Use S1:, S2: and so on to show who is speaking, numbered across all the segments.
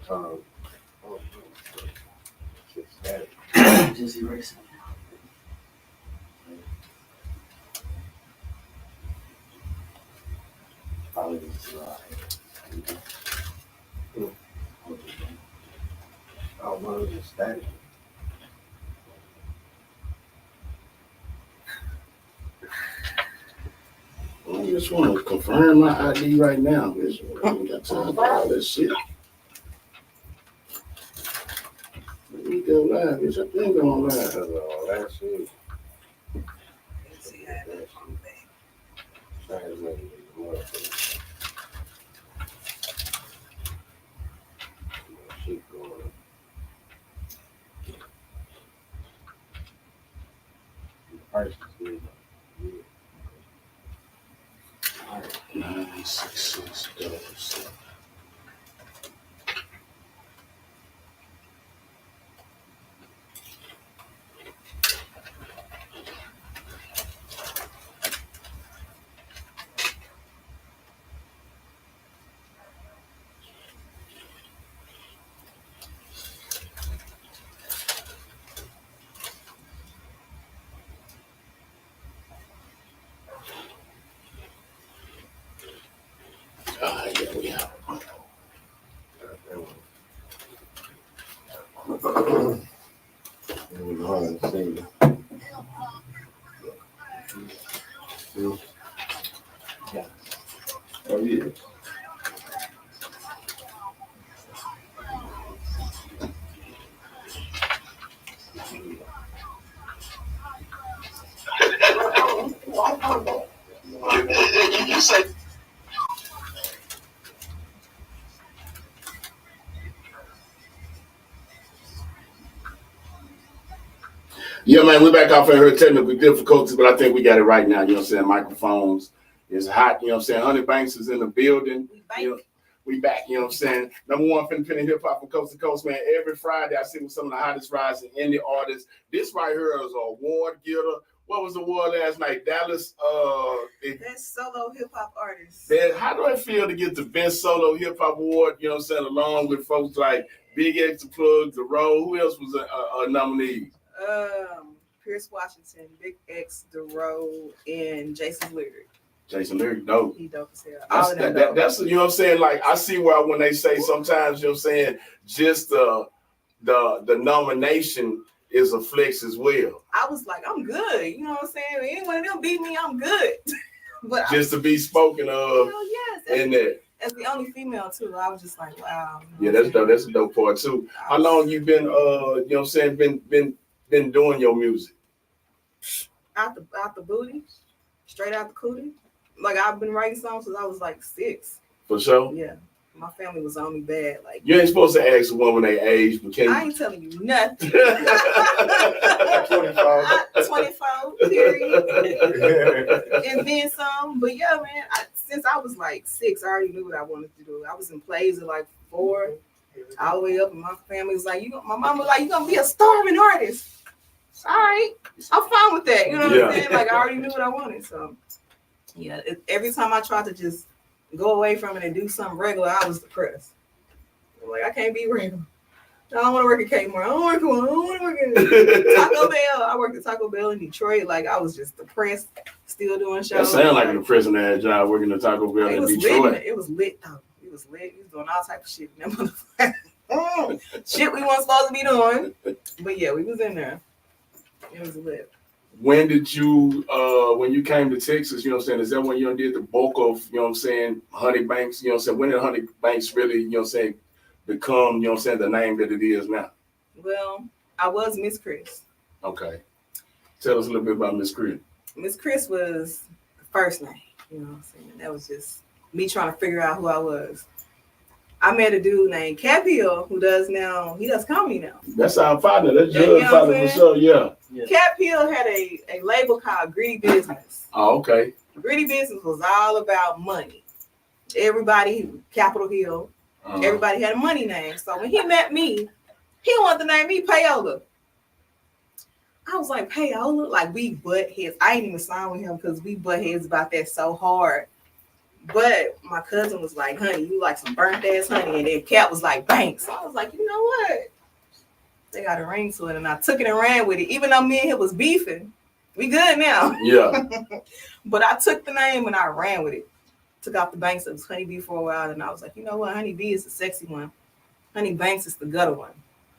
S1: Oh, just that.
S2: Just erasing.
S1: Probably just oh, no, just static.
S3: I just want to confirm my ID right now, bitch. I ain't got time for all this shit. We go live, bitch. I think I'm on live.
S1: Last week.
S2: Let's see how that come back.
S1: Trying to make it more. Shit going. The price is good.
S3: 966. Ah, yeah, we have.
S1: It was hard to see. Yeah. Oh, yeah.
S3: You say. Yeah, man, we're back off of her technical difficulties, but I think we got it right now. You know what I'm saying? Microphones is hot. You know what I'm saying? Honey Banks is in the building. You know, we back. You know what I'm saying? Number one, independent hip hop from coast to coast, man. Every Friday, I sit with some of the hottest rising indie artists. This right here is an award getter. What was the award last night? Dallas.
S2: Best solo hip hop artist.
S3: How do I feel to get the best solo hip hop award? You know what I'm saying? Along with folks like Big X, the Plug, The Road. Who else was a nominee?
S2: Pierce Washington, Big X, The Road, and Jason Lyric.
S3: Jason Lyric, dope.
S2: He dope as hell.
S3: That's you know what I'm saying. Like I see where when they say sometimes you know what I'm saying, just the nomination is a flex as well.
S2: I was like, I'm good. You know what I'm saying? If any one of them beat me, I'm good. But
S3: just to be spoken of.
S2: Yes,
S3: and that.
S2: As the only female too, I was just like, wow.
S3: Yeah, that's dope. That's a dope part too. How long you been you know what I'm saying, been doing your music?
S2: Out the booty, straight out the cootie. Like I've been writing songs since I was like 6.
S3: For sure.
S2: Yeah. My family was on me bad. Like
S3: you ain't supposed to ask a woman their age, but can
S2: I ain't telling you nothing. 24, period. And then some. But yeah, man, since I was like 6, I already knew what I wanted to do. I was in plays at like 4, all the way up, and my family was like, my mom was like, you're gonna be a starving artist. All right, I'm fine with that. You know what I'm saying? Like I already knew what I wanted. So yeah, every time I tried to just go away from it and do something regular, I was depressed. I'm like, I can't be regular. I don't want to work at Kmart. I don't want to work at Taco Bell. I worked at Taco Bell in Detroit. Like I was just depressed, still doing shows.
S3: That sounds like a depressing ass job working at Taco Bell in Detroit.
S2: It was lit though. It was lit. We was doing all type of shit. Shit we weren't supposed to be doing. But yeah, we was in there. It was lit.
S3: When did you when you came to Texas, you know what I'm saying, is that when you did the bulk of, you know what I'm saying, Honey Banks, you know what I'm saying? When did Honey Banks really, you know what I'm saying, become, you know what I'm saying, the name that it is now?
S2: Well, I was Miss Chris.
S3: Okay. Tell us a little bit about Miss Chris.
S2: Miss Chris was the first name, you know what I'm saying? That was just me trying to figure out who I was. I met a dude named Cap Hill who does comedy now.
S3: That's our partner. That's your partner for sure, yeah.
S2: Cap Hill had a label called Gritty Business.
S3: Oh, okay.
S2: Gritty Business was all about money. Everybody, Capitol Hill, everybody had a money name. So when he met me, he wanted to name me Payola. I was like, Payola? Like we butt heads. I ain't even signed with him because we butt heads about that so hard. But my cousin was like, honey, you like some burnt ass honey. And then Cat was like, Banks. I was like, you know what? They got a ring to it. And I took it and ran with it. Even though me and him was beefing. We good now.
S3: Yeah.
S2: But I took the name and I ran with it. Took off the Banks. It was Honey Bee for a while. And I was like, you know what? Honey Bee is the sexy one. Honey Banks is the gutter one.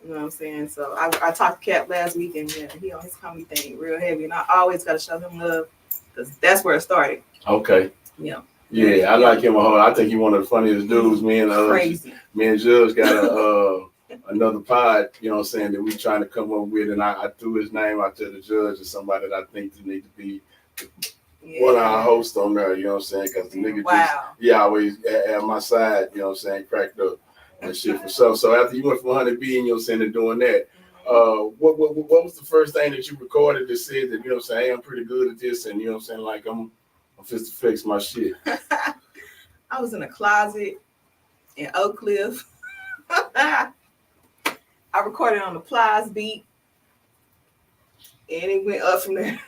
S2: You know what I'm saying? So I talked to Cat last week, and yeah, he on his comedy thing real heavy. And I always got to show him love because that's where it started.
S3: Okay.
S2: Yeah.
S3: Yeah, I like him a whole. I think he's one of the funniest dudes. Me and Judge got another pod, you know what I'm saying, that we trying to come up with, and I threw his name out to the judge as somebody that I think that need to be one of our hosts on there, you know what I'm saying, because the nigga always at my side, you know what I'm saying, cracked up and shit for sure. So after you went from 100B, you know what I'm saying, and doing that, what was the first thing that you recorded that said that, you know what I'm saying, hey, I'm pretty good at this, and you know what I'm saying, like I'm just to fix my shit?
S2: I was in a closet in Oak Cliff. I recorded on the Plies beat, and it went up from there.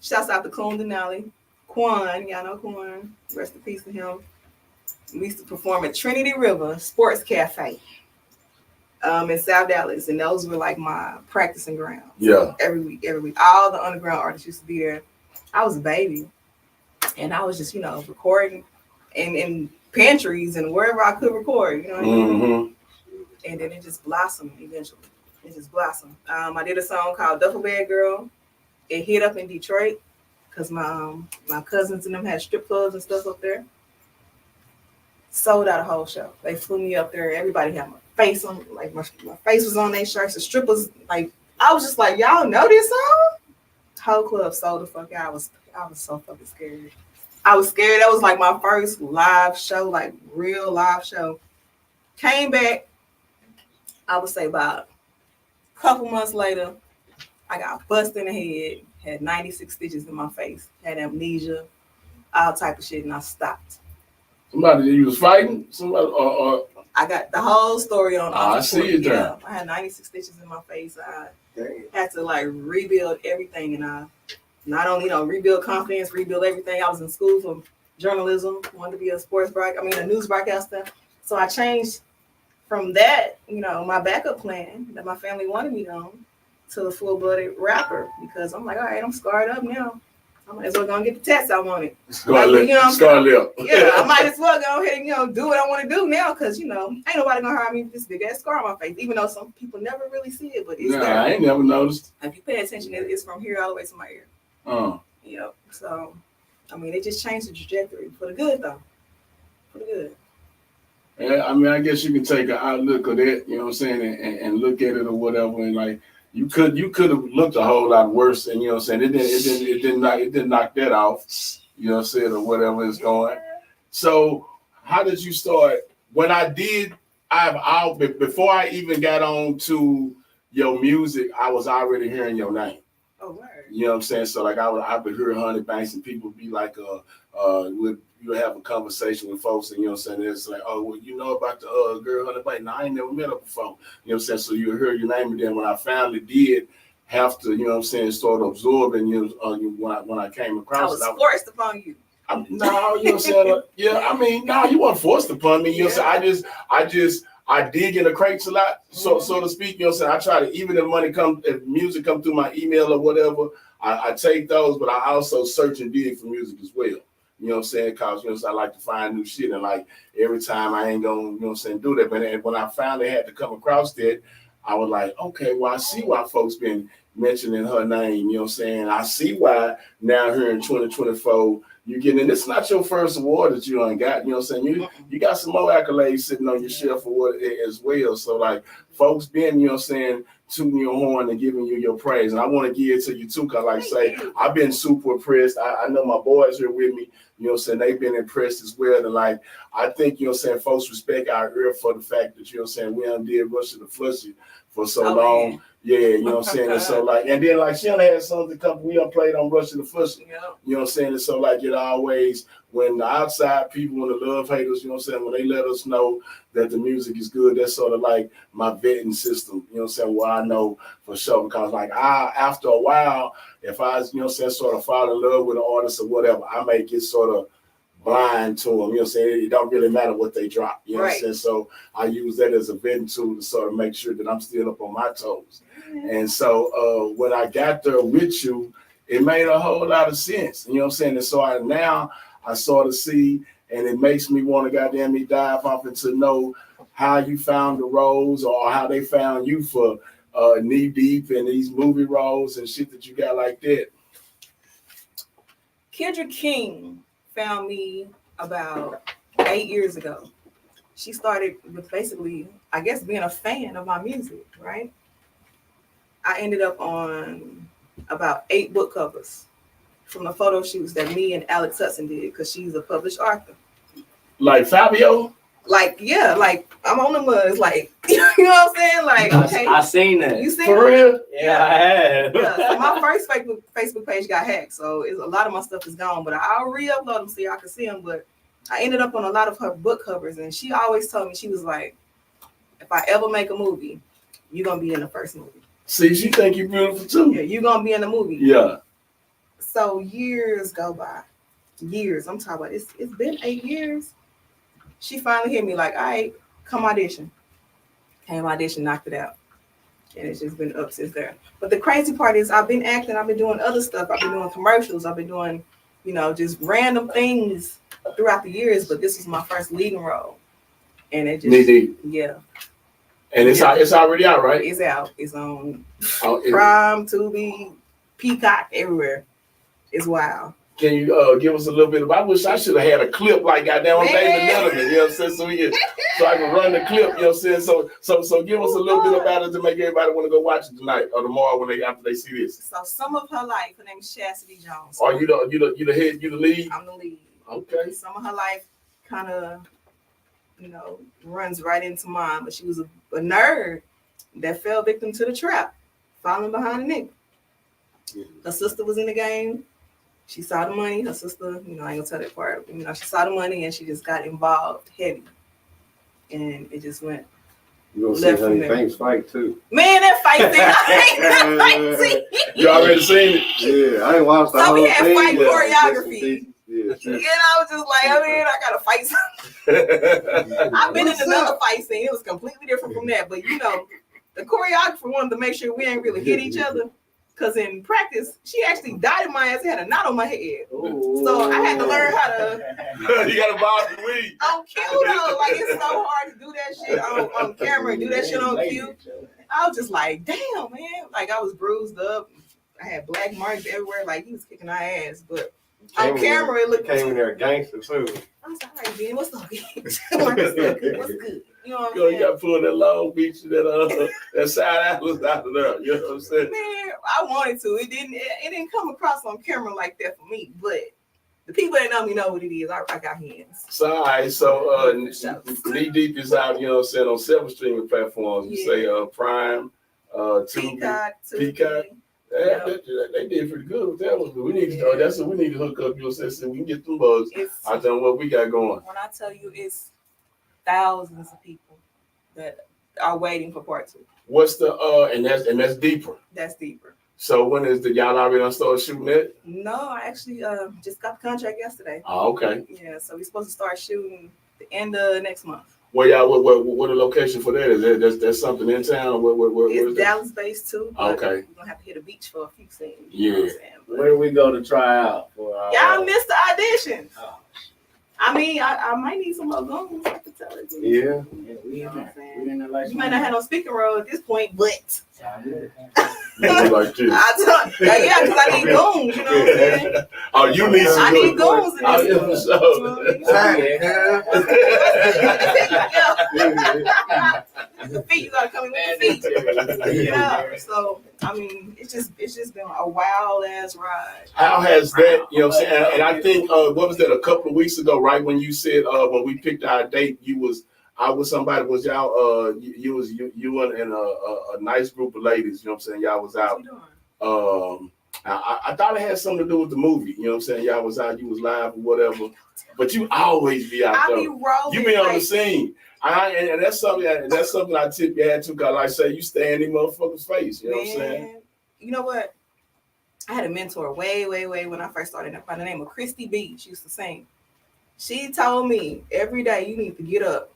S2: Shouts out to Coon Denali. Quan, y'all know Quan. Rest in peace to him. We used to perform at Trinity River Sports Cafe in South Dallas, and those were like my practicing grounds.
S3: Yeah.
S2: Every week. All the underground artists used to be there. I was a baby. And I was just, you know, recording in pantries and wherever I could record, you know what I mean?
S3: Mm-hmm.
S2: And then it just blossomed eventually. It just blossomed. I did a song called Duffel Bag Girl. It hit up in Detroit because my cousins and them had strip clubs and stuff up there. Sold out a whole show. They flew me up there. Everybody had my face on, like my face was on their shirts. The strippers, like, I was just like, y'all know this song? Whole club sold the fuck out. I was so fucking scared. I was scared. That was like my first live show, like real live show. Came back, I would say about a couple months later, I got bust in the head, had 96 stitches in my face, had amnesia, all type of shit, and I stopped.
S3: Somebody you was fighting? Somebody or
S2: I got the whole story on.
S3: I see it there.
S2: Yeah, I had 96 stitches in my face. I had to like rebuild everything, and I not only, you know, rebuild confidence, rebuild everything. I was in school for journalism, wanted to be a news broadcaster. So I changed from that, you know, my backup plan that my family wanted me on to a full-blooded rapper because I'm like, all right, I'm scarred up now. I might as well go and get the tats I wanted.
S3: Scarlet lip.
S2: Yeah, I might as well go ahead and, you know, do what I want to do now because, you know, ain't nobody gonna hire me with this big ass scar on my face, even though some people never really see it, but it's there.
S3: I ain't never noticed.
S2: If you pay attention, it's from here all the way to my ear. Yep. So, I mean, it just changed the trajectory for the good, though. For the good.
S3: Yeah, I mean, I guess you can take an outlook of that, you know what I'm saying, and look at it or whatever, and like you could have looked a whole lot worse, and you know what I'm saying, it didn't knock that off, you know what I'm saying, or whatever is going. So, how did you start? When I did, before I even got on to your music, I was already hearing your name.
S2: Oh, word.
S3: You know what I'm saying? So like I would hear 100 Banks and people be like, you have a conversation with folks and you know what I'm saying? It's like, oh, well, you know about the girl 100 Banks? No, I ain't never met her before. You know what I'm saying? So you hear your name, and then when I finally did have to, you know what I'm saying, start absorbing you when I came across
S2: I was forced upon you.
S3: No, you know what I'm saying? Yeah, I mean, no, you weren't forced upon me. You know what I'm saying? I dig in the crates a lot, so to speak. You know what I'm saying? I try to, even if music come through my email or whatever, I take those, but I also search and dig for music as well. You know what I'm saying? Because, you know, I like to find new shit, and like every time I ain't gonna, you know what I'm saying, do that. But when I finally had to come across that, I was like, okay, well, I see why folks been mentioning her name. You know what I'm saying? I see why now here in 2024. You getting, and it's not your first award that you ain't got, you know what I'm saying? You got some more accolades sitting on your shelf for it as well. So like folks been, you know what I'm saying, tooting your horn and giving you your praise. And I want to give it to you too, because like I say, I've been super impressed. I know my boys here with me, you know what I'm saying, they've been impressed as well. And like, I think, you know what I'm saying, folks respect our ear for the fact that, you know what I'm saying, we done did Rush of the Flushy for so long. Man. Yeah, you know what I'm saying? And so like, and then like she done had something come, we done played on Rush of the Flushy. You know what I'm saying? And so like it always, when the outside people, when the love haters, you know what I'm saying, when they let us know that the music is good, that's sort of like my vetting system, you know what I'm saying, where I know for sure, because like after a while, if I, you know what I'm saying, sort of fall in love with an artist or whatever, I may get sort of blind to them. You know what I'm saying? It don't really matter what they drop. You know what I'm
S2: Right.
S3: saying? So I use that as a vetting tool to sort of make sure that I'm still up on my toes. And so when I got there with you, it made a whole lot of sense. You know what I'm saying? And so now I sort of see, and it makes me want to goddamn me dive off into know how you found the roles or how they found you for Knee Deep and these movie roles and shit that you got like that.
S2: Kendra King found me about 8 years ago. She started with basically, I guess, being a fan of my music, right? I ended up on about 8 book covers from the photo shoots that me and Alex Hudson did because she's a published author.
S3: Like Fabio?
S2: Like, yeah, like I'm on the muds, like, you know what I'm saying? Like, okay.
S4: I seen that.
S2: You seen
S3: For
S2: it?
S3: real?
S4: Yeah, I have.
S2: Yeah, so my first Facebook page got hacked, so a lot of my stuff is gone. But I'll re-upload them so y'all can see them. But I ended up on a lot of her book covers, and she always told me, she was like, "If I ever make a movie, you're gonna be in the first movie."
S3: See, she think you beautiful too.
S2: Yeah, you're gonna be in the movie.
S3: Yeah.
S2: So years go by, years. I'm talking about it's been 8 years. She finally hit me like, "All right, come audition." Came audition, knocked it out. And it's just been up since there. But the crazy part is I've been acting, I've been doing other stuff, I've been doing commercials, I've been doing, just random things throughout the years, but this was my first leading role. And it just,
S3: Knee Deep.
S2: yeah.
S3: And it's already out, right?
S2: It's out. It's on
S3: Oh,
S2: Prime, Tubi, Peacock, everywhere. It's wild.
S3: Can you give us a little bit of? I wish I should have had a clip like goddamn on David Letterman. You know what I'm saying? So I can run the clip. You know what I'm saying? So give us a little bit about it to make everybody want to go watch it tonight or tomorrow after they see this.
S2: So some of her life, her name is Chastity Jones.
S3: Are you the head? You the lead?
S2: I'm the lead.
S3: Okay.
S2: Some of her life kind of, runs right into mine, but she was a nerd that fell victim to the trap, falling behind the nigga. Her sister was in the game. She saw the money. Her sister, I ain't gonna tell that part. She saw the money and she just got involved heavy, and it just went.
S1: You gonna
S2: Left
S1: see Honey
S2: from there.
S1: Banks fight too?
S2: Man, that fight scene! I hate that fight scene.
S3: You already seen it?
S1: Yeah, I ain't watched the
S2: So
S1: whole
S2: we had
S1: thing.
S2: fight
S1: yet.
S2: choreography.
S1: Yeah,
S2: And I was just like, I gotta fight something. I've been in another fight scene. It was completely different from that. But the choreographer wanted to make sure we ain't really hit each other. Because in practice, she actually dotted my ass and had a knot on my head. So I had to learn how to
S3: You got to bob the weed.
S2: on cue though. Like it's so hard to do that shit on camera and do that shit on cue. I was just like, damn, man. Like I was bruised up. I had black marks everywhere. Like he was kicking our ass. But on camera, it looked
S1: came in there gangster too.
S2: I was like, all right, Ben, what's up? What's good? You know what I'm
S3: You
S2: saying?
S3: got to pull that Long Beach, that side atlas out of there. You know what I'm saying?
S2: Man, I wanted to. It didn't come across on camera like that for me. But the people that know me know what it is. I got hands.
S3: So, all right, so Knee Deep is out, you know what I'm saying, on several streaming platforms. You say Prime, Tubi, Peacock. Yeah, they did pretty good with that one. We need to, that's what we need to hook up, you know what I'm saying, so we can get them bugs. I tell them what we got going.
S2: When I tell you it's thousands of people that are waiting for part 2.
S3: What's the and that's deeper.
S2: That's deeper.
S3: So when is the y'all already done start shooting it?
S2: No, I actually just got the contract yesterday.
S3: Oh, okay.
S2: Yeah, so we're supposed to start shooting the end of next month.
S3: Where y'all what the location for that is? That's something in town? Where
S2: It's
S3: is that?
S2: Dallas based too.
S3: Okay.
S2: We're gonna have to hit a beach for a few scenes.
S3: Yeah.
S2: You know what I'm saying? But
S4: Where do we go to try out for?
S2: y'all missed the audition.
S4: Oh.
S2: I mean, I might need some more goons. I can tell it.
S1: Yeah.
S4: We
S2: You know what I'm
S4: in
S2: saying?
S4: there like
S2: You might not have no speaking role at this point, but
S3: You look like this.
S2: because I need goons. You know what I'm saying?
S3: Oh, you need some
S2: I need goons in
S3: Oh,
S2: this.
S3: yeah, for sure.
S2: The feet, you gotta come in with the feet. Yeah. So I mean, it's just been a wild ass ride.
S3: How has that, you know what I'm saying? And I think, what was that, a couple of weeks ago, right, when you said, when we picked our date, I was somebody, was y'all, you and a nice group of ladies, you know what I'm saying? Y'all was out. I thought it had something to do with the movie, you know what I'm saying? Y'all was out, you was live or whatever, but you always be out
S2: I
S3: there.
S2: be rolling.
S3: You be on the scene. And that's something I tip your hat to, because like I say, you stay in these motherfuckers' face, you know what I'm saying?
S2: You know what? I had a mentor way when I first started by the name of Christy B. She used to sing. She told me every day you need to get up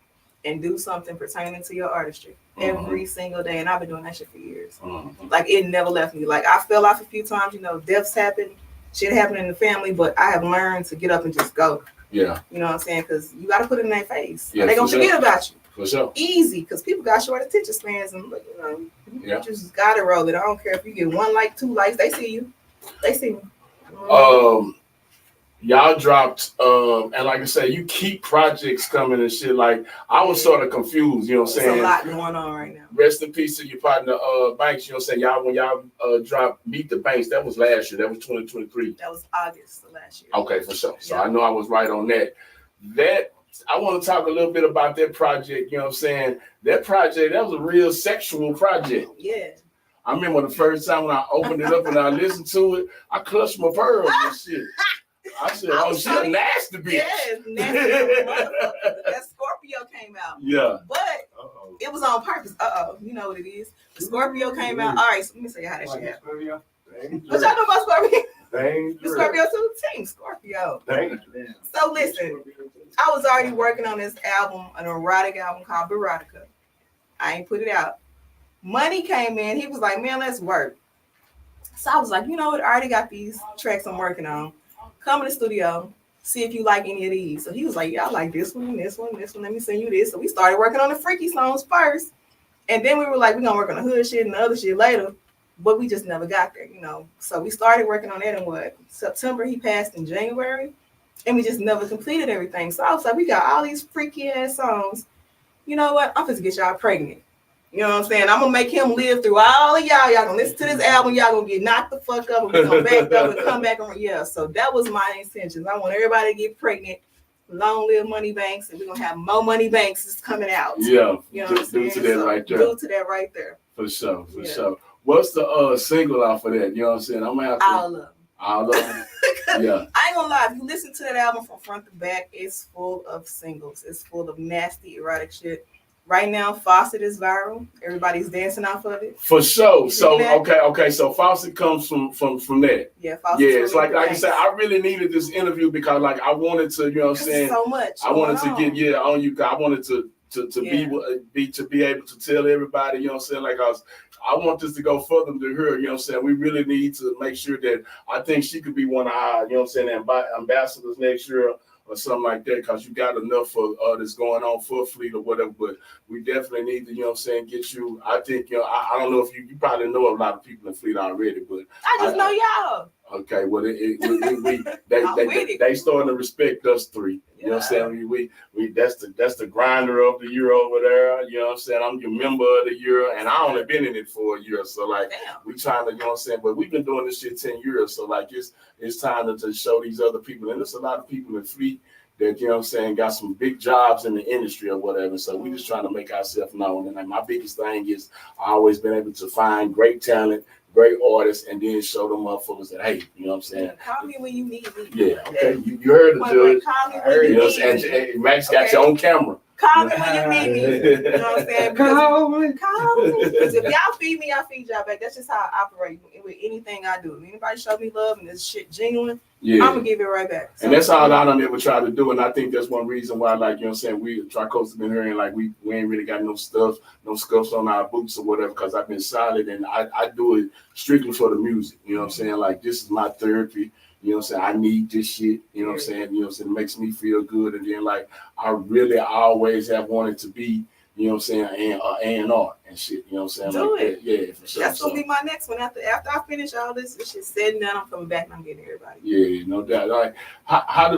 S2: and do something pertaining to your artistry every single day. And I've been doing that shit for years. Like it never left me. Like I fell off a few times, deaths happen, shit happened in the family, but I have learned to get up and just go.
S3: Yeah.
S2: You know what I'm saying? Because you got to put it in their face.
S3: Yeah,
S2: they going to forget about you.
S3: For sure.
S2: Easy, because people got short attention spans and, you just got to roll it. I don't care if you get 1 like, 2 likes, they see you. They see me.
S3: Y'all dropped, and like I said, you keep projects coming and shit. Like, I was sort of confused, you know what I'm saying?
S2: There's a lot going on right now.
S3: Rest in peace to your partner, Banks, you know what I'm saying? When y'all dropped Meet the Banks, that was last year. That was 2023.
S2: That was August of last year.
S3: Okay, for sure. So I know I was right on that. I want to talk a little bit about that project, you know what I'm saying? That project, that was a real sexual project.
S2: Yeah.
S3: I remember the first time when I opened it up and I listened to it, I clutched my pearls and shit. I said, "Oh, she a nasty bitch."
S2: Yes, nasty motherfucker. That Scorpio came out.
S3: Yeah.
S2: But it was on purpose. You know what it is. The Scorpio came out. All right, so let me say how that shit happened. What y'all know about Scorpio? The Scorpio too? Team Scorpio. So listen, I was already working on this album, an erotic album called Erotica. I ain't put it out. Money came in. He was like, "Man, let's work." So I was like, you know what? I already got these tracks I'm working on. Come in the studio, see if you like any of these. So he was like, yeah, I like this one, this one, this one. Let me send you this. So we started working on the freaky songs first. And then we were like, we're going to work on the hood shit and the other shit later. But we just never got there, So we started working on that in September. He passed in January. And we just never completed everything. So I was like, we got all these freaky ass songs. You know what? I'm going to get y'all pregnant. You know what I'm saying? I'm going to make him live through all of y'all. Y'all going to listen to this album. Y'all going to get knocked the fuck up. And we're going to back up and come back. So that was my intentions. I want everybody to get pregnant. Long live Money Banks. And we're going to have more Money Banks is coming out.
S3: Yeah.
S2: You know what I'm saying?
S3: Due to that right there.
S2: Due to that right there.
S3: For sure. What's the single off of that? You know what I'm saying? I'm going to have to. All of them. Yeah.
S2: I ain't gonna lie. If you listen to that album from front to back, it's full of singles. It's full of nasty, erotic shit. Right now, Faucet is viral. Everybody's dancing off of it.
S3: For sure. So okay. So Faucet comes from that.
S2: Yeah, Faucet.
S3: Yeah, it's like I said, I really needed this interview because like I wanted to, you know what I'm saying?
S2: So much.
S3: I wanted to get on you. I wanted to be able to tell everybody, you know what I'm saying? Like I want this to go further to her, you know what I'm saying? We really need to make sure that I think she could be one of our, you know what I'm saying, ambassadors next year or something like that, because you got enough for that's going on for Fleet or whatever, but we definitely need to, you know what I'm saying, get you. I think, I don't know if you probably know a lot of people in Fleet already, but
S2: I just know y'all.
S3: Okay, well, they starting to respect us three. You know what I'm saying? We that's the grinder of the year over there. You know what I'm saying? I'm your member of the year, and I only been in it for a year. So like, we trying to, you know what I'm saying? But we've been doing this shit 10 years. So like, it's time to show these other people, and there's a lot of people in Fleet that, you know what I'm saying, got some big jobs in the industry or whatever. So we just trying to make ourselves known. And like, my biggest thing is I always been able to find great talent, great artists, and then show them motherfuckers that, hey, you know what I'm saying?
S2: Call me when you need me.
S3: Yeah, okay. You heard the judge.
S2: Call me when you need me.
S3: And Max got your own camera.
S2: Call me when you need me. You know what I'm saying? Call me. Because if y'all feed me, I feed y'all back. That's just how I operate with anything I do. If anybody show me love and this shit genuine, I'm going to give it right back. So,
S3: and that's all I don't ever try to do. And I think that's one reason why, like, you know what I'm saying, we Tricosta been hearing, like, we ain't really got no scuffs on our boots or whatever, because I've been solid, and I do it strictly for the music. You know what I'm saying? Like, this is my therapy. You know what I'm saying? I need this shit. You know what I'm saying? You know what I'm saying? It makes me feel good. And then, like, I really always have wanted to be, you know what I'm saying, A&R and shit. You know what I'm saying?
S2: Do
S3: like
S2: it.
S3: Yeah, for sure.
S2: That's going to be my next one. After I finish all this shit said and done, I'm coming back and I'm getting everybody.
S3: Yeah, no doubt. Like,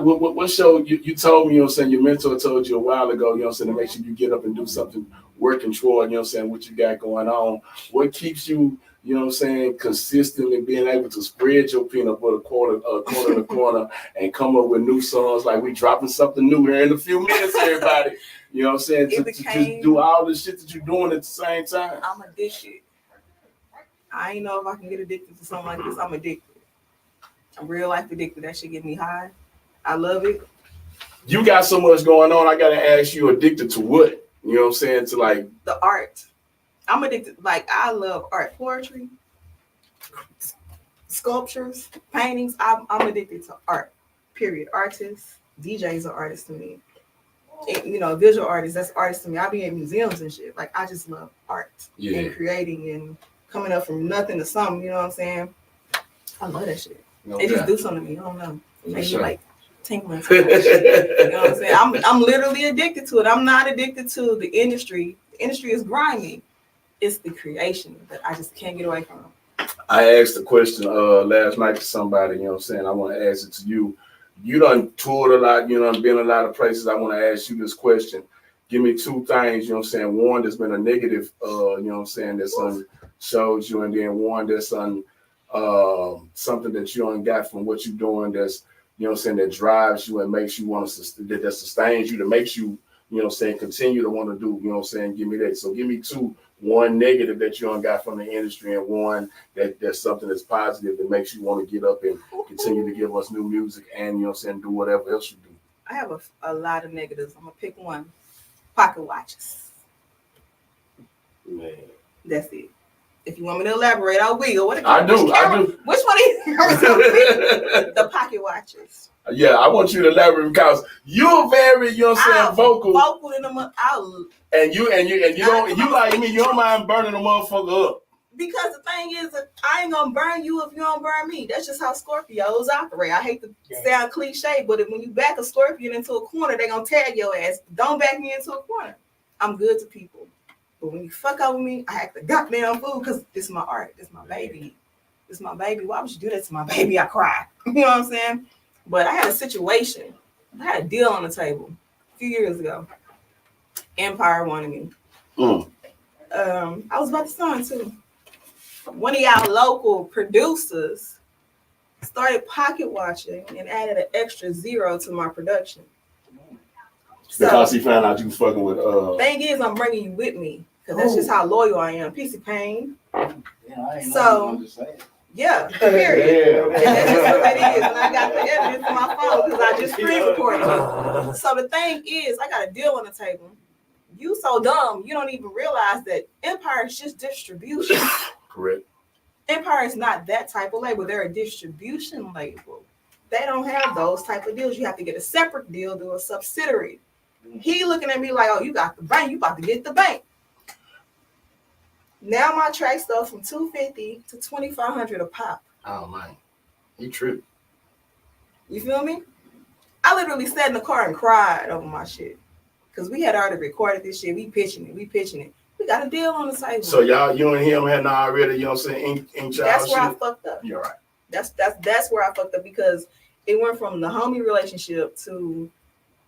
S3: what show you told me, you know what I'm saying, your mentor told you a while ago, you know what I'm saying, to make sure you get up and do something working toward, you know what I'm saying, what you got going on. What keeps you, you know what I'm saying, consistently being able to spread your peanut butter corner to corner and come up with new songs? Like, we dropping something new here in a few minutes, everybody. You know what I'm saying? To just do all the shit that you're doing at the same time.
S2: I'm addicted. I ain't know if I can get addicted to something like this. I'm addicted. I'm real life addicted. That shit get me high. I love it.
S3: You got so much going on. I got to ask you, addicted to what? You know what I'm saying? To like
S2: the art. I'm addicted. Like, I love art, poetry, sculptures, paintings. I'm addicted to art, period. Artists. DJs are artists to me. Visual artists, that's artists to me. I be in museums and shit. Like, I just love art and creating and coming up from nothing to something, you know what I'm saying? I love that shit. It just do something to me. I don't know. It makes me like tingling. You know what I'm saying? I'm literally addicted to it. I'm not addicted to the industry. The industry is grimy. It's the creation that I just can't get away from.
S3: I asked a question last night to somebody, you know what I'm saying? I want to ask it to you. You done toured a lot, you done been a lot of places. I want to ask you this question. Give me two things, you know what I'm saying? One that's been a negative, you know what I'm saying, that's on shows you, and then one that's on something that you done got from what you're doing that's, you know what I'm saying, that drives you and makes you want to, that sustains you, that makes you, you know what I'm saying, continue to want to do, you know what I'm saying? Give me that. So give me two. One negative that you done got from the industry, and one that's something that's positive that makes you want to get up and continue to give us new music and, you know what I'm saying, do whatever else you do.
S2: I have a lot of negatives. I'm going to pick one. Pocket watches.
S1: Man.
S2: That's it. If you want me to elaborate, I will.
S3: I do.
S2: Which one is the pocket watches?
S3: Yeah, I want you to elaborate because you're very, you know what I'm saying, vocal.
S2: Vocal in the
S3: and you like me, you don't mind burning a motherfucker up.
S2: Because the thing is, I ain't gonna burn you if you don't burn me. That's just how Scorpios operate. I hate to sound cliche, but when you back a Scorpion into a corner, they gonna tag your ass. Don't back me into a corner. I'm good to people. But when you fuck out with me, I act the goddamn fool because this is my art. This is my baby. This is my baby. Why would you do that to my baby? I cry. You know what I'm saying? But I had a situation. I had a deal on the table a few years ago. Empire wanted me. I was about to sign too. One of y'all local producers started pocket watching and added an extra zero to my production.
S3: Because he found out you was fucking with
S2: Thing is, I'm bringing you with me because that's just how loyal I am. Piece of pain. Yeah, period. And that's just what it is. And I got the evidence on my phone because I just screen recorded it. So the thing is, I got a deal on the table. You so dumb, you don't even realize that Empire is just distribution.
S3: Correct.
S2: Empire is not that type of label. They're a distribution label. They don't have those type of deals. You have to get a separate deal to a subsidiary. He looking at me like, oh, you got the bank. You about to get the bank. Now my tracks go from $250 to $2,500 a pop.
S3: Oh man, he tripped.
S2: You feel me? I literally sat in the car and cried over my shit because we had already recorded this shit. We pitching it. We got a deal on the table.
S3: So you and him had already, you know what I'm saying, in
S2: That's where I fucked up.
S3: You're right.
S2: That's where I fucked up because it went from the homie relationship to,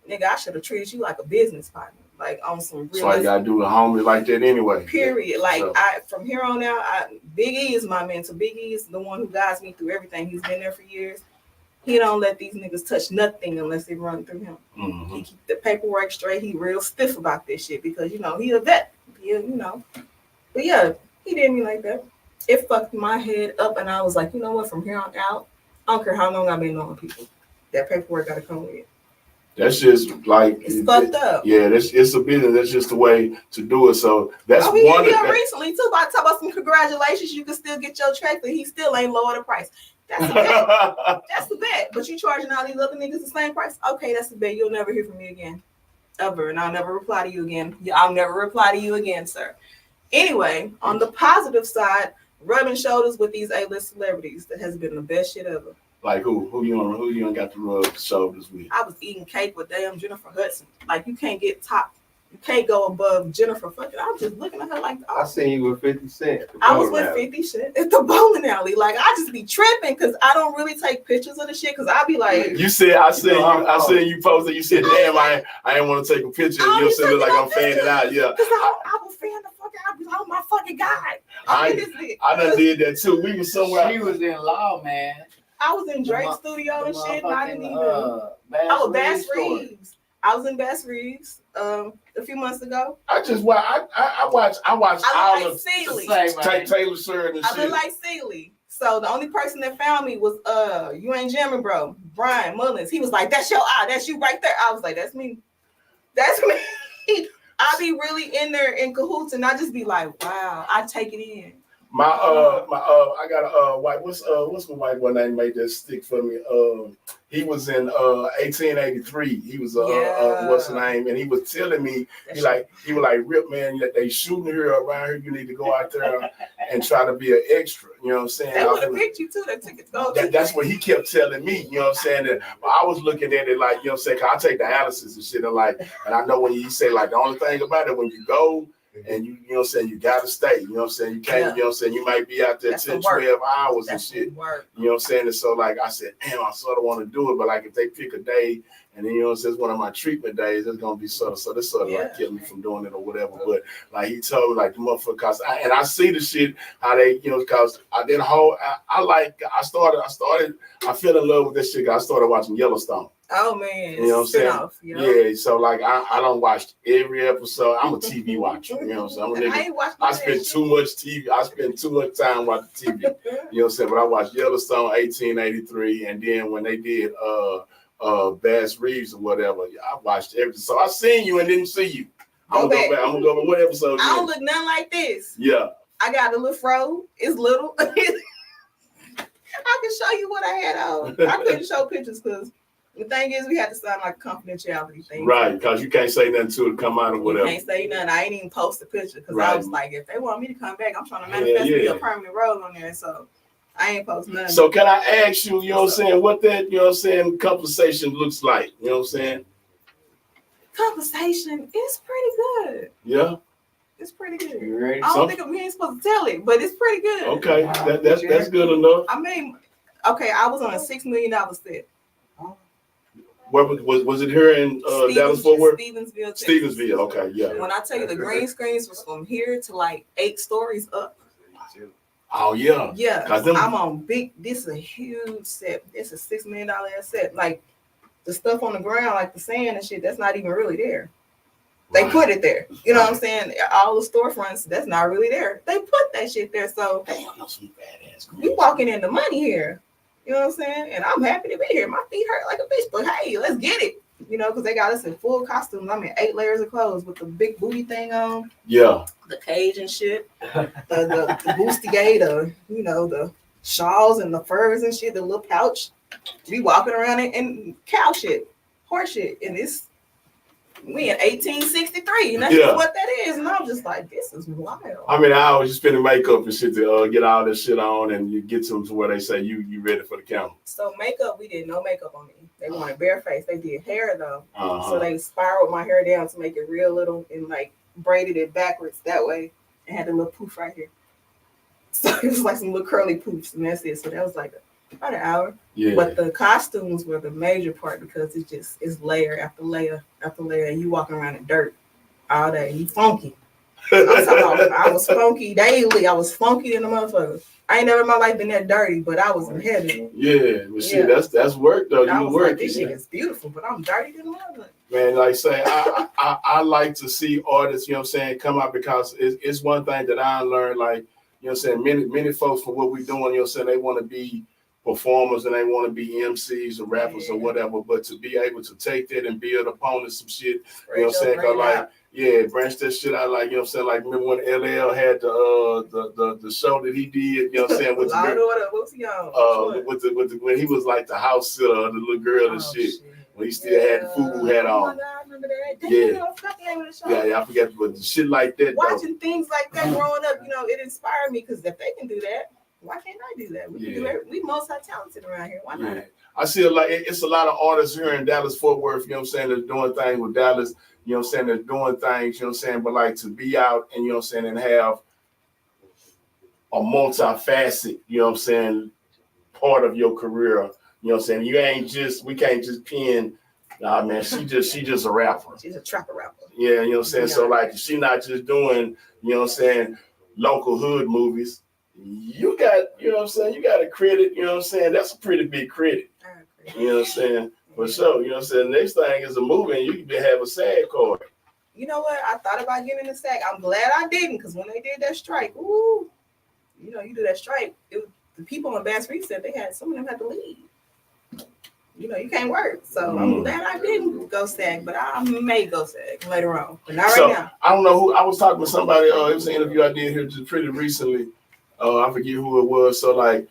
S2: nigga, I should have treated you like a business partner. Like on some real.
S3: So I gotta do a homie like that anyway.
S2: Period. Like from here on out, Big E is my mentor. Big E is the one who guides me through everything. He's been there for years. He don't let these niggas touch nothing unless they run through him.
S3: Mm-hmm.
S2: He keep the paperwork straight. He real stiff about this shit because he a vet. But yeah, he did me like that. It fucked my head up, and I was like, you know what? From here on out, I don't care how long I've been knowing people. That paperwork gotta come with it.
S3: That's just like
S2: it's fucked up.
S3: Yeah, it's a business. That's just the way to do it. So that's
S2: he
S3: one.
S2: He recently too. About to talk about some congratulations. You can still get your track, but he still ain't lower the price. That's a bet. That's the bet. But you charging all these other niggas the same price? Okay, that's the bet. You'll never hear from me again, ever, and I'll never reply to you again. I'll never reply to you again, sir. Anyway, on the positive side, rubbing shoulders with these A-list celebrities, that has been the best shit ever.
S3: Like who you done got to rub shoulders with?
S2: I was eating cake with damn Jennifer Hudson. Like you can't go above Jennifer fucking. I was just looking at her like, oh.
S1: I seen you with 50 Cent.
S2: I was with 50 Cent at the bowling alley. Like I just be tripping because I don't really take pictures of the shit because I be like.
S3: I seen you posted. You said, damn, I ain't want to take a picture. You know, so like I'm fanning out. Yeah.
S2: Because I was fan the fuck out. I be like, oh my fucking God.
S3: I done did that too. We was somewhere.
S4: She was in law, man.
S2: I was in Drake's studio and shit. And I didn't even. Bass Reeves. I was in Bass Reeves a few months ago.
S3: I watched all
S2: like
S3: of
S2: Taylor
S3: Swift and shit.
S2: I look like Celie. So the only person that found me was You Ain't Jamming Bro, Brian Mullins. He was like, that's your eye, that's you right there. I was like, that's me. That's me. I be really in there in cahoots and I just be like, wow, I take it in.
S3: I got a white. What's my white boy name made that stick for me? He was in 1883. He was what's the name? And he was telling me he was like Rip, man, that they shooting here around here. You need to go out there and try to be an extra. You know what I'm saying?
S2: They would have picked you too. They took it to go.
S3: That's what he kept telling me. You know what I'm saying? And I was looking at it like, you know what I'm saying? 'Cause I take dialysis and shit, and I know when he say like the only thing about it when you go. And you know what I'm saying, you gotta stay. You know what I'm saying? You can't, you know what I'm saying, you might be out there 10, 12 hours and shit. You know what I'm saying? And so like I said, damn, I sort of want to do it, but like if they pick a day and then you know what I'm saying, it's one of my treatment days, it's gonna be so this sort of like kept me from doing it or whatever. But like he told me like the motherfucker, cause I see the shit how they, you know, cause I did a whole I fell in love with this shit. I started watching Yellowstone.
S2: Oh man,
S3: you know what I'm saying?
S2: Yeah,
S3: so like I don't watch every episode. I'm a TV watcher. You know what I'm saying? I spend too much TV. I spend too much time watching TV. You know what I'm saying? But I watched Yellowstone 1883, and then when they did Bass Reeves or whatever, I watched everything. So I seen you and didn't see you. I'm gonna go back. I'm gonna go with what episode?
S2: I don't look nothing like this.
S3: Yeah.
S2: I got a little fro. It's little. I can show you what I had on. I couldn't show pictures because the thing is, we had to sign like a confidentiality thing.
S3: Right, because you can't say nothing to it come out or whatever.
S2: You can't say nothing. I ain't even post a picture because I was like, if they want me to come back, I'm trying to manifest me a permanent role on there. So I ain't post nothing.
S3: So can I ask you, you know what I'm saying, what that, you know what I'm saying, compensation looks like? You know what I'm saying?
S2: Compensation is pretty good.
S3: Yeah.
S2: It's pretty good.
S4: You ready?
S2: I don't think we ain't supposed to tell it, but it's pretty good.
S3: Okay, that's good enough.
S2: I mean, okay, I was on a $6 million set.
S3: Where was it here in Dallas Fort Worth?
S2: Stevensville, Texas.
S3: Stevensville, okay, yeah.
S2: When I tell you the green screens was from here to like 8 stories up.
S3: Oh yeah.
S2: Yeah. I'm on big, this is a huge set. It's a $6 million set. Like the stuff on the ground, like the sand and shit, that's not even really there. They put it there. You know what I'm saying? All the storefronts, that's not really there. They put that shit there. So we walking into money here. You know what I'm saying? And I'm happy to be here. My feet hurt like a bitch, but hey, let's get it. You know, because they got us in full costumes. I'm in 8 layers of clothes with the big booty thing on.
S3: Yeah.
S2: The cage and shit. the bustier, you know, the shawls and the furs and shit, the little pouch. We walking around in cow shit, horse shit. And we in 1863, and that's just what that is. And I'm just like, this is wild. I
S3: mean, I was just spending makeup and shit to get all this shit on, and you get to where they say you ready for the camera.
S2: So makeup, we did no makeup on me. They wanted bare face. They did hair though, so they spiraled my hair down to make it real little and like braided it backwards that way, and had a little poof right here. So it was like some little curly poofs, and that's it. So that was like about an hour. Yeah. But the costumes were the major part because it's layer after layer after layer, and you walking around in dirt all day. You funky. I'm talking about I was funky daily. I was funky in the motherfucker. I ain't never in my life been that dirty, but I was in heaven. Yeah, but shit, that's work though. You work. Like, this shit is beautiful, but I'm dirty than mother. Man, like say, I like to see artists, you know what I'm saying, come out because it's one thing that I learned, like, you know what I'm saying, many folks for what we're doing, you know what I'm saying, they want to be performers and they want to be MCs or rappers or whatever, but to be able to take that and build upon it some shit, you know what I'm saying? Cause like, branch that shit out, like, you know what I'm saying? Like, remember when LL had the show that he did, you know what I'm saying? With the when he was like the house sitter of the little girl and shit. When he still had the FUBU hat on. Oh my God, I remember that. Yeah, I forgot, but shit like that. Watching things like that growing up, you know, it inspired me because if they can do that, why can't I do that? We can do it. We multi-talented around here. Why not? I see it's a lot of artists here in Dallas Fort Worth, you know what I'm saying, that's doing things with Dallas, you know what I'm saying, that's doing things, you know what I'm saying, but like to be out and, you know what I'm saying, and have a multifaceted, you know what I'm saying, part of your career, you know what I'm saying, we can't just pin, nah man, she just a rapper. She's a trapper rapper. Yeah, you know what I'm saying, so like she not just doing, you know what I'm saying, local hood movies. You got, you know what I'm saying, you got a credit, you know what I'm saying, that's a pretty big credit. You know what I'm saying? For sure, you know what I'm saying? The next thing is a movie and you can have a SAG card. You know what? I thought about getting a SAG. I'm glad I didn't because when they did that strike, ooh, you know, you do that strike, the people on Bass Reeves said some of them had to leave. You know, you can't work. So I'm glad I didn't go SAG, but I may go SAG later on. But not right now. I don't know who, I was talking to somebody, it was an interview I did here just pretty recently.
S3: I forget who it was. So like,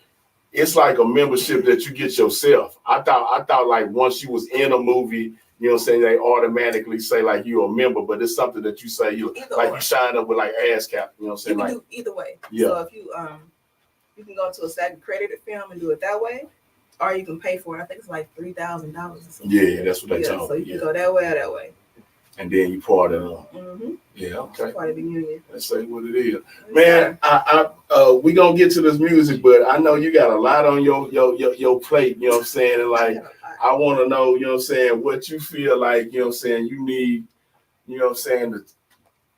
S3: it's like a membership that you get yourself. I thought like once you was in a movie, you know what I'm saying, they automatically say like you're a member, but it's something that you say you
S2: Either
S3: like
S2: or.
S3: you sign up with like ASCAP, you know what I'm
S2: You
S3: saying?
S2: can
S3: Like,
S2: do either way.
S3: Yeah.
S2: So if you can go to a SAG accredited film and do it that way, or you can pay for it. I think it's like $3,000 or something.
S3: yeah, that's what they
S2: Yeah,
S3: told
S2: so
S3: me.
S2: you can
S3: Yeah.
S2: go that way or that way.
S3: And then you part of
S2: Mm-hmm.
S3: yeah, okay.
S2: Part of the union.
S3: Let's say what it is. Man, we gonna get to this music, but I know you got a lot on your plate, you know what I'm saying? And like I want to know, you know what I'm saying, what you feel like, you know what I'm saying, you need, you know what I'm saying,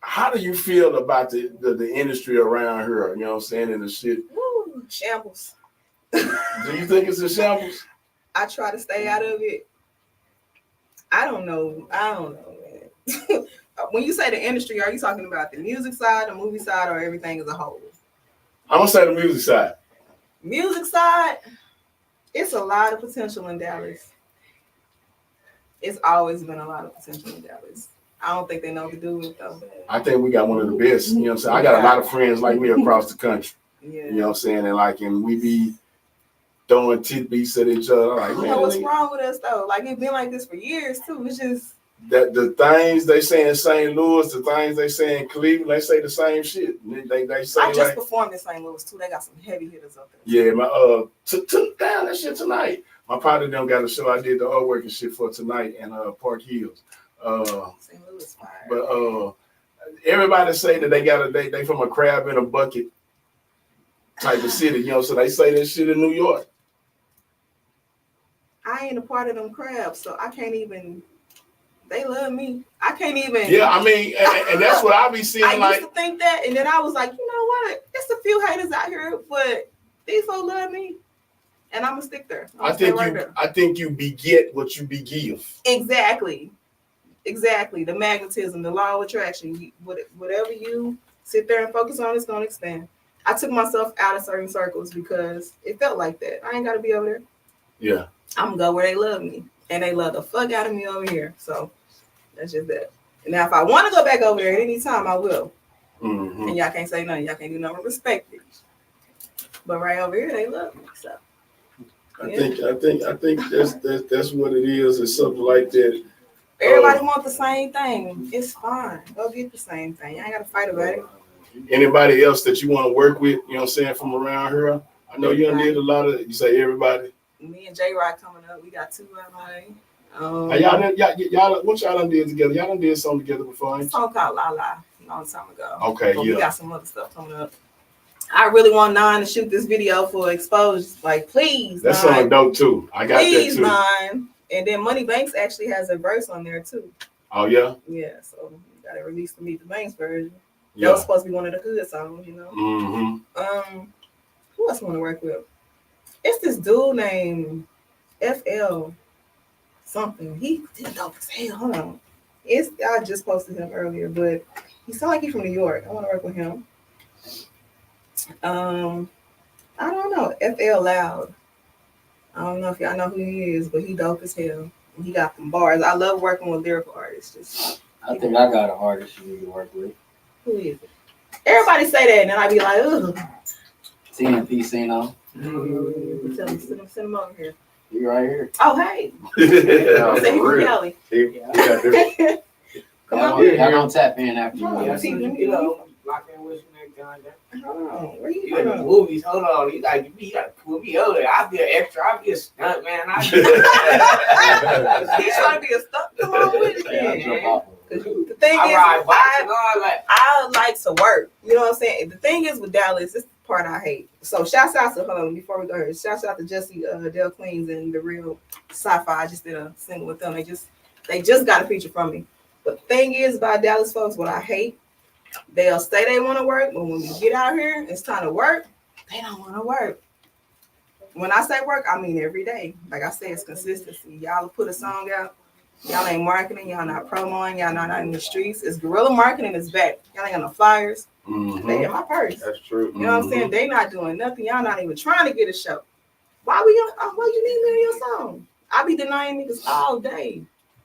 S3: how do you feel about the industry around here, you know what I'm saying, and the shit?
S2: Woo, shambles.
S3: Do you think it's a shambles?
S2: I try to stay out of it. I don't know, man. When you say the industry, are you talking about the music side, the movie side, or everything as a whole?
S3: I'm gonna say the music side.
S2: Music side, it's a lot of potential in Dallas. It's always been a lot of potential in Dallas. I don't think they know what to do with it though.
S3: I think we got one of the best, you know what I'm saying? I got a lot of friends like me across the country,
S2: Yeah.
S3: you know what I'm saying? And we be throwing tidbits at each other. Like,
S2: You
S3: man,
S2: know what's wrong with us though? Like it's been like this for years too. It's just
S3: that the things they say in St. Louis, the things they say in Cleveland, they say the same shit. They say
S2: I just
S3: like,
S2: performed in St. Louis too. They got some heavy hitters up there.
S3: yeah, my took down that shit tonight. My partner them got a show. I did the artwork and shit for tonight in Park Hills.
S2: St. Louis fire.
S3: But everybody say that they from a crab in a bucket type of city, you know. So they say that shit in New York.
S2: I ain't a part of them crabs, so I can't even. They love me. I can't even.
S3: Yeah, I mean, and that's what I be seeing.
S2: I
S3: Like,
S2: used to think that, and then I was like, you know what? There's a few haters out here, but these folks love me, and I'm gonna stick there.
S3: I think you beget what you begive.
S2: Exactly. The magnetism, the law of attraction. Whatever you sit there and focus on, it's gonna expand. I took myself out of certain circles because it felt like that. I ain't gotta be over there.
S3: Yeah.
S2: I'm gonna go where they love me, and they love the fuck out of me over here. So that's just that. And now, if I want to go back over there at any time, I will.
S3: Mm-hmm.
S2: And y'all can't say nothing. Y'all can't do nothing. Respect it. But right over here, they love me. So
S3: I think that's what it is. It's something like that.
S2: everybody want the same thing. It's fine. Go get the same thing. I ain't gotta fight about it.
S3: Anybody else that you want to work with, you know what I'm saying, from around here? I know you done did a lot of, you say everybody.
S2: Me and J Rock coming up. We got 2 on the way.
S3: Y'all, what y'all done did together? Y'all done did something together before,
S2: A
S3: ain't you?
S2: song called La La a long time ago.
S3: Okay,
S2: But
S3: yeah.
S2: we got some other stuff coming up. I really want Nine to shoot this video for Exposure. Like, please,
S3: That's
S2: Nine.
S3: something dope too. I got
S2: Please,
S3: that too.
S2: Nine. And then Money Banks actually has a verse on there too.
S3: Oh yeah?
S2: Yeah, so we gotta release the Meet the Banks version. That
S3: Yeah.
S2: was supposed to be one of the good songs, you know.
S3: Mm-hmm.
S2: Who else I want to work with? It's this dude named FL something. He dope as hell. Hold on. I just posted him earlier, but he sound like he's from New York. I want to work with him. I don't know. FL Loud. I don't know if y'all know who he is, but he dope as hell. He got them bars. I love working with lyrical artists. Just
S4: I think I got an artist you need to work with.
S2: who is it? Everybody say that, and then I be like, ugh.
S4: TNP Sino.
S2: Tell him, send him over here.
S4: You right here.
S2: Oh, hey.
S1: Yeah,
S2: Say he
S1: for
S2: from
S1: real.
S2: Cali. Come
S4: Y'all
S2: on here.
S4: gonna tap in after
S2: Hold
S4: you.
S2: on, see, let me
S5: You
S2: get
S5: know, lock in with you next time.
S2: Hold on. Where you
S5: You in the
S2: from?
S5: movies, hold on. You gotta pull me over there. I'll be an extra, I'll be a stunt man.
S2: He's trying to be a stunt. Come on with
S4: Yeah, I'll
S2: it.
S4: jump off of it.
S2: The thing
S5: I
S2: is,
S5: ride bikes and all that.
S2: I like to work. You know what I'm saying? The thing is with Dallas, this is the part I hate. So shouts out to before we go here. Shouts out to Jesse Del Queens and the Real Sci-Fi. I just did a single with them. They just got a feature from me. But the thing is about Dallas folks, what I hate, they'll say they want to work, but when we get out here, it's time to work. They don't want to work. When I say work, I mean every day. Like I said, it's consistency. Y'all put a song out. Y'all ain't marketing. Y'all not promoting. Y'all not out in the streets. It's guerrilla marketing. It's back. Y'all ain't got no flyers. They in my purse.
S1: That's true.
S2: You know what I'm saying? They not doing nothing. Y'all not even trying to get a show. Why you need me in your song? I be denying niggas all day.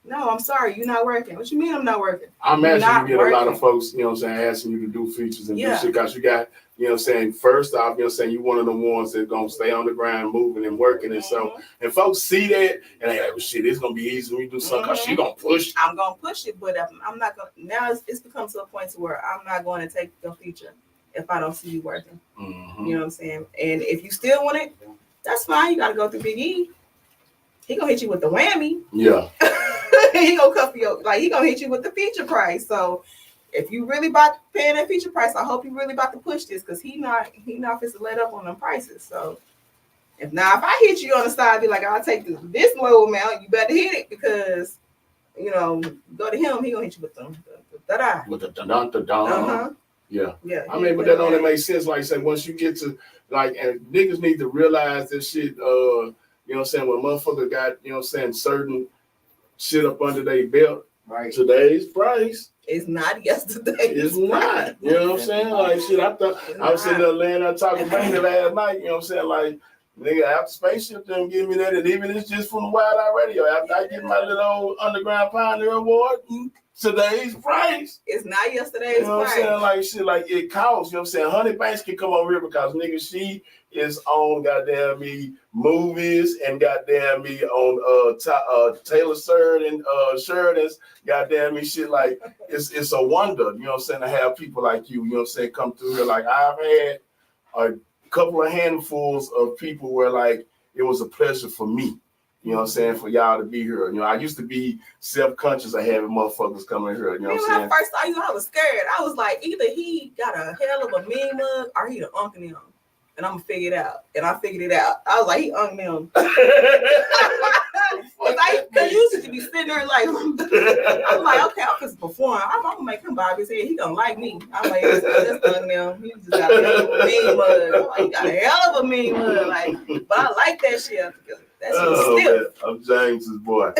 S2: No, I'm sorry, you're not working. What you mean I'm not working?
S3: I
S2: You're
S3: imagine
S2: not
S3: you get a lot
S2: working.
S3: of folks, you know what I'm saying, asking you to do features and
S2: Yeah.
S3: do shit because you got, you know what I'm saying, first off, you know what I'm saying, you one of the ones that gonna stay on the grind, moving and working and so,
S2: Mhm.
S3: and folks see that and they like, well, shit, it's gonna be easy when you do something because she gonna push.
S2: I'm gonna push it, but I'm not gonna. Now it's become to a point to where I'm not going to take your feature if I don't see you working.
S3: Mhm.
S2: You know what I'm saying? And if you still want it, that's fine. You gotta go through Big E. He gonna hit you with the whammy.
S3: Yeah.
S2: He gonna cuff you like he gonna hit you with the feature price. So if you really about paying that feature price, I hope you really about to push this because he not fixing to let up on them prices. So if I hit you on the side, be like, I'll take this low amount. You better hit it because go to him. He gonna hit you with them. Da-da.
S3: With the dun.
S2: Uh-huh.
S3: Yeah.
S2: Yeah.
S3: I mean, but that only makes sense. Like I said, once you get to like, and niggas need to realize this shit. You know what I'm saying? When motherfucker got, you know what I'm saying, certain shit up under their belt.
S4: Right.
S3: Today's price
S2: It's not yesterday.
S3: is not. You know what I'm saying? Like shit, I thought I was sitting there laying there talking about it last night. You know what I'm saying? Like nigga, after Spaceship didn't give me that, and even it's just from the Wild Eye Radio. After I get my little old Underground Pioneer Award, today's price.
S2: It's not yesterday's
S3: You know what I'm
S2: price.
S3: saying? Like shit, like it costs. You know what I'm saying? Honey Banks can come over here because nigga, she is on goddamn me movies and goddamn me on Taylor Sheridan's goddamn me shit. Like it's a wonder. You know what I'm saying? To have people like you. You know what I'm saying? Come through here. Like I've had a couple of handfuls of people where like it was a pleasure for me. You know what I'm saying? For y'all to be here. You know, I used to be self-conscious of having motherfuckers coming here. You know what I'm
S2: When I
S3: saying?
S2: first saw you, I was scared. I was like, either he got a hell of a mean mug or he the uncle him. And I'm gonna figure it out. And I figured it out. I was like, he uncle him. Cause you used to be sitting there like, I'm like, okay, I'm just perform. I'm gonna make him bob his head. He gonna like me. I'm like, that's uncle him. He just got a hell of a mean mug. I'm like, he got a hell of a mean mug. Like, but I like that shit. That shit still.
S3: Man, I'm James's boy.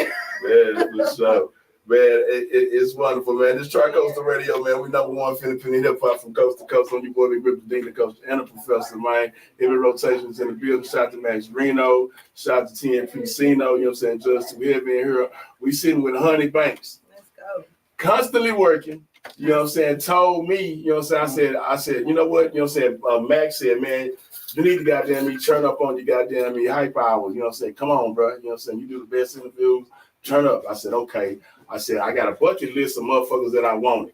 S3: Man, for sure. Man, it's wonderful, man. This Tri-Coastal Radio, man. We number one Filipino hip hop from coast to coast. On your boy, Big Rip the Dean, the coach, and the professor, man. Heavy rotations in the building. Shout out to Max Reno. Shout out to TNP Cino. You know what I'm saying? Just to be here. We sitting with Honey Banks.
S2: Let's go.
S3: Constantly working. You know what I'm saying? Told me, you know what I'm saying? I said, you know what? You know what I'm saying? Max said, man, you need to goddamn me turn up on your goddamn me hype hours. You know what I'm saying? Come on, bro. You know what I'm saying? You do the best interviews. Turn up. I said, okay. I said, I got a bucket list of motherfuckers that I wanted.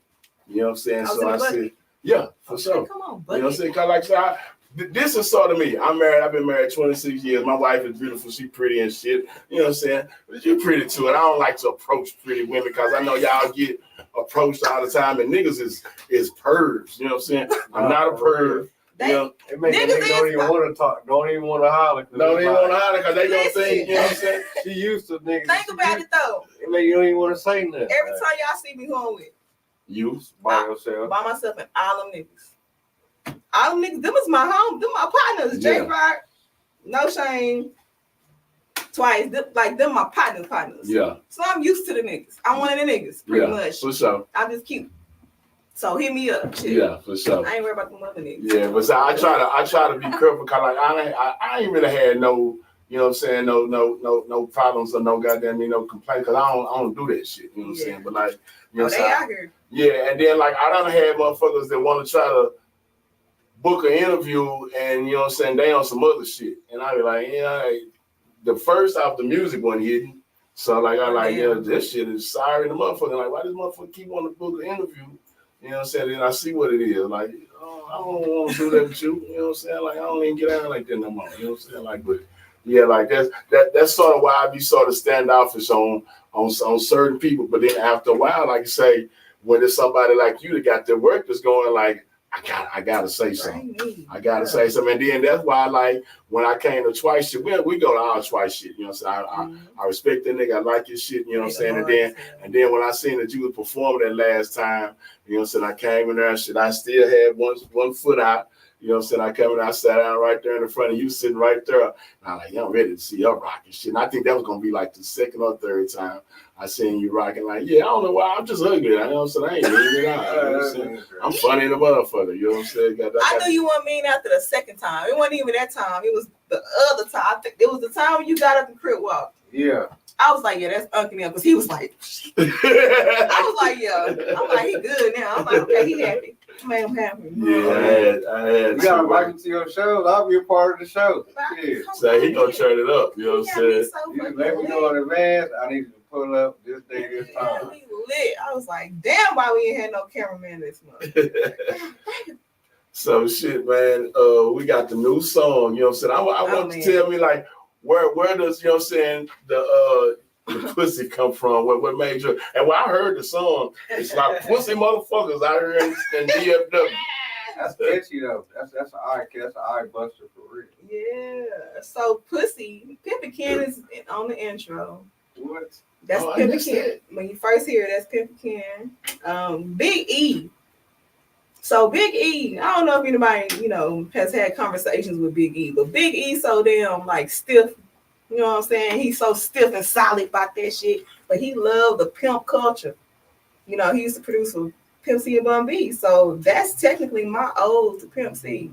S3: You know what I'm saying? So I said, yeah, for sure.
S2: Come on,
S3: You
S2: buddy.
S3: know what I'm saying? Cause like I said, this is sort of me. I'm married. I've been married 26 years. My wife is beautiful. She pretty and shit. You know what I'm saying? But you pretty too. And I don't like to approach pretty women because I know y'all get approached all the time. And niggas is pervs. You know what I'm saying? I'm not a perv. You know,
S1: It makes
S2: Niggas
S1: niggas don't
S2: is-
S1: even want to talk. Don't even want to holler.
S3: don't even want to holler because they gonna think, you know what I'm saying?
S1: She used to niggas.
S2: Think about it though.
S1: It make you don't even want to say nothing.
S2: Every time y'all see me, who I'm with?
S3: You.
S1: by yourself.
S2: By myself and all them niggas. All them niggas, them is my home, them my partners.
S3: Yeah.
S2: J Rock, No Shame, Twice. Them my partners.
S3: Yeah.
S2: So I'm used to the niggas. I'm one of the niggas, pretty
S3: Yeah.
S2: much.
S3: For sure.
S2: I'm just cute. So hit me up. Shit.
S3: Yeah, for sure.
S2: I ain't worried about them other niggas.
S3: Yeah, but so I try to be careful because like I ain't really had no, you know what I'm saying, no problems or no goddamn complaints because I don't do that shit. You know what I'm
S2: Yeah.
S3: saying? But like, you know
S2: Oh,
S3: what
S2: they
S3: I'm
S2: out
S3: saying?
S2: here.
S3: Yeah, and then like I done had motherfuckers that want to try to book an interview and you know what I'm saying, they on some other shit. And I be like, yeah, the first off the music wasn't hitting. So like I like, yeah, this shit is sorry the motherfucker. Like, why this motherfucker keep wanting to book an interview? You know what I'm saying? And I see what it is. Like, oh, I don't want to do that with you. You know what I'm saying? Like, I don't even get out like that no more. You know what I'm saying? Like, but yeah, like that's sort of why I be sort of standoffish on certain people. But then after a while, like you say, when there's somebody like you that got their work that's going, like, I gotta say something. I gotta say something. And then that's why, like, when I came to Twice shit, we go to all Twice shit. You know what I'm saying? I respect that nigga. I like his shit. You know what I'm saying? And then when I seen that you was performing that last time, you know what I'm saying? I came in there and shit. I still had one foot out. You know what I'm saying? I come in, I sat down right there in the front of you, sitting right there. And I'm like, I'm ready to see her rocking shit. And I think that was gonna be like the second or third time I seen you rocking. Like, yeah, I don't know why. I'm just ugly. You know what I'm saying? I ain't mean it out. You know what I'm saying? I'm funny in the motherfucker. You know what I'm saying?
S2: I knew you weren't mean after the second time. It wasn't even that time. It was the other time. I think it was the time when you got up and crib walk.
S1: Yeah.
S2: I was like, yeah, that's Uncle Neil, because he was like, I was like, yeah. I'm like, he good now. I'm like, okay, he happy. Made him happy.
S3: Yeah, I had
S1: You gotta
S3: to.
S1: invite me to your shows. I'll be a part of the show. Yeah.
S3: So he gonna turn it up, you know what I'm saying?
S1: You can let me know in advance. I need you to pull up this day, this
S2: Yeah,
S1: time.
S2: we lit. I was like, damn, why we ain't had no cameraman this month?
S3: So shit, man. We got the new song. You know what I'm saying? I want
S2: man.
S3: to tell me like where does, you know what I'm saying, the pussy come from? What made you? And when I heard the song, it's like pussy motherfuckers out here in DFW.
S1: That's catchy though. That's an eye buster for real.
S2: Yeah. So Pussy, Pimpin' Ken is on the intro.
S1: What?
S2: That's
S3: Oh, I
S2: Pimpin'
S3: missed
S2: Ken.
S3: that.
S2: When you first hear it, that's Pimpin' Ken. Big E. So Big E, I don't know if anybody, has had conversations with Big E, but Big E so damn like stiff. You know what I'm saying? He's so stiff and solid about that shit. But he loved the pimp culture. He used to produce for Pimp C and Bun B. So that's technically my ode to Pimp C.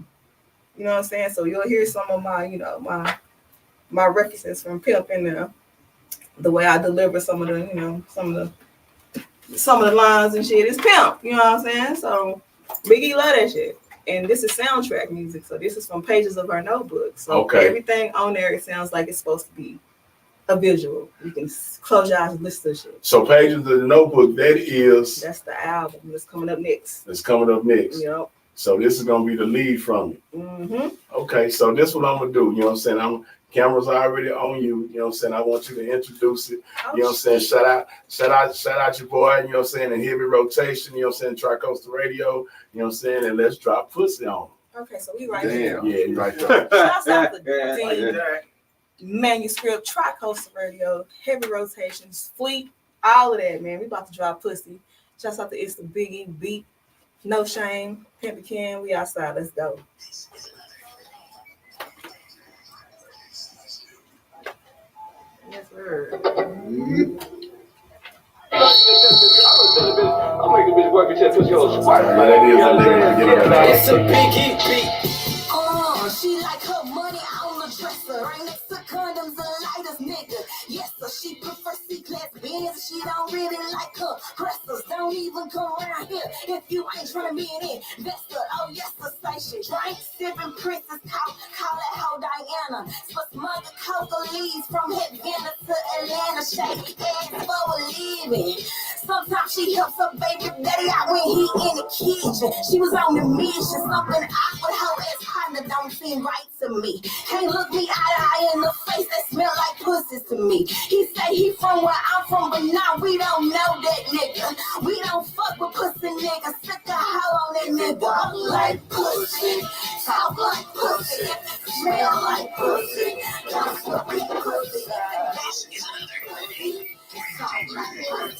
S2: You know what I'm saying? So you'll hear some of my, my references from Pimp in there. The way I deliver some of the, some of the lines and shit is Pimp. You know what I'm saying? So Biggie love that shit. And this is soundtrack music. So this is from Pages of Her Notebook. So
S3: Okay.
S2: everything on there, it sounds like it's supposed to be a visual. You can close your eyes and listen to shit.
S3: So Pages of the Notebook,
S2: That's the album that's coming up next.
S3: that's coming up next.
S2: Yep.
S3: So this is gonna be the lead from it.
S2: Mm-hmm.
S3: Okay, so this is what I'm gonna do. You know what I'm saying? Camera's already on you. You know what I'm saying? I want you to introduce it. You know what I'm saying? Shout out your boy, you know what I'm saying, in heavy rotation, you know what I'm saying, Tri-Coastal Radio, you know what I'm saying, and let's drop pussy on.
S2: Okay, so we right here.
S1: Damn.
S3: Yeah, you right there.
S2: Shouts out to
S1: Yeah.
S2: Dean, Manuscript, Tri-Coastal Radio, Heavy Rotations, Fleet, all of that, man. We about to drop pussy. Shouts out to It's the Biggie Beat, No Shame, Pimpin' Ken. We outside. Let's go. Yes, sir.
S6: I'll make a bitch work and just put you on spark.
S3: But that is a nigga. Get it right.
S6: It's a biggie beat.
S7: She like her money on the dresser. Right next to condoms, the lightest nigga. Yes, sir, she prefer C-class bands. She don't really like her dressers. Don't even come around here if you ain't trying to be an investor. Oh, yes, sir, say she drank, sipping Princess call that hoe Diana. For smuggling coca leaves from Havana to Atlanta. Shake ass for a living. Sometimes she helps her baby daddy out when he in the kitchen. She was on the mission, something awkward, her ass partner don't seem right to me. Can't look me eye to eye in the face, that smell like pussies to me. He say he from where I'm from, but nah, we don't know that nigga. We don't fuck with pussy niggas, sick a hoe on that nigga. Walk like pussy, talk like pussy, smell like pussy, don't fuck with pussy. Talk like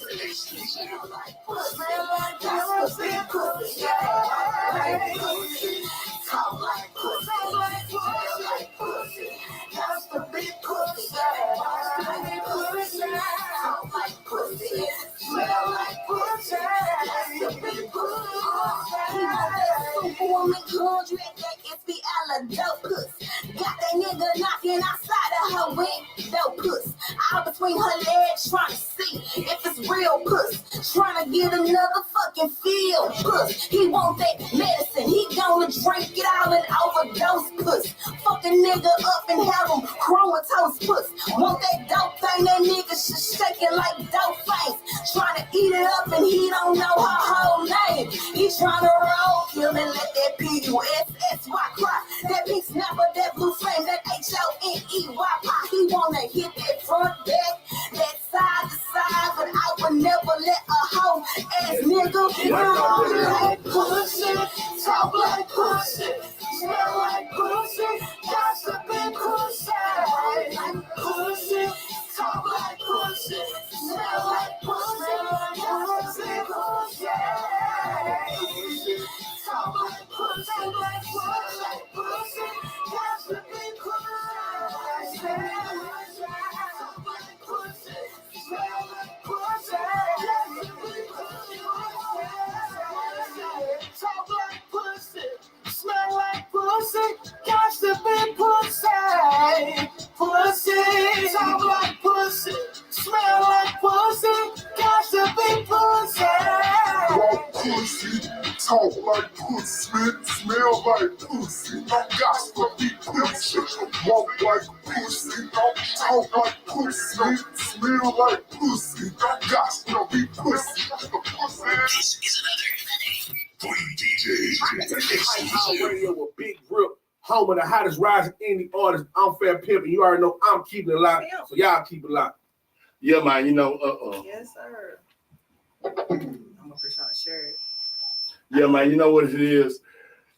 S7: pussy, smell like pussy, don't fuck with pussy. Talk like pussy, smell like pussy, that's the big pussy. Talk like pussy, smell like pussy, that's the big pussy. He want that superwoman contract, that SBL dope puss. Got that nigga knocking outside of her window puss. Out between her legs trying to see if it's real puss. Trying to get another fucking feel puss. He want that medicine, he gonna drink it all and overdose puss. Fuck a nigga up and have him comatose puss. Want that dope thing, that nigga shaking like dope face. Trying to eat it up and he don't know her whole name. He trying to roll, kill and let that P-U-S-S-Y cry. That pink snapper, that blue flame, that H-O-N-E-Y pop. He wanna hit that front back, that side to side, but I would never let a hoe ass nigga talk like pussy, talk like pussy, smell like pussy, got to be pussy, like pussy, talk like pussy, smell like pussy, got to be pussy. Talk like pussy, like pussy, got to be pussy. Talk like pussy, smell like pussy, got to be pussy. Talk like pussy, smell like pussy, got to be pussy. Pussy, talk like pussy.
S8: smell like pussy. Don't gossip, be pussy. Walk like pussy. Don't talk like pussy. Smell like pussy. Don't gossip, be pussy. This is another
S9: DJs. Radio with Big Rip, home of the hottest rising indie artist. I'm Fair Pimp, and you already know I'm keeping it locked. So y'all keep it locked.
S3: Yeah, man. You know,
S2: Yes, sir. I'm gonna try to share it.
S3: Yeah, man. You know what it is.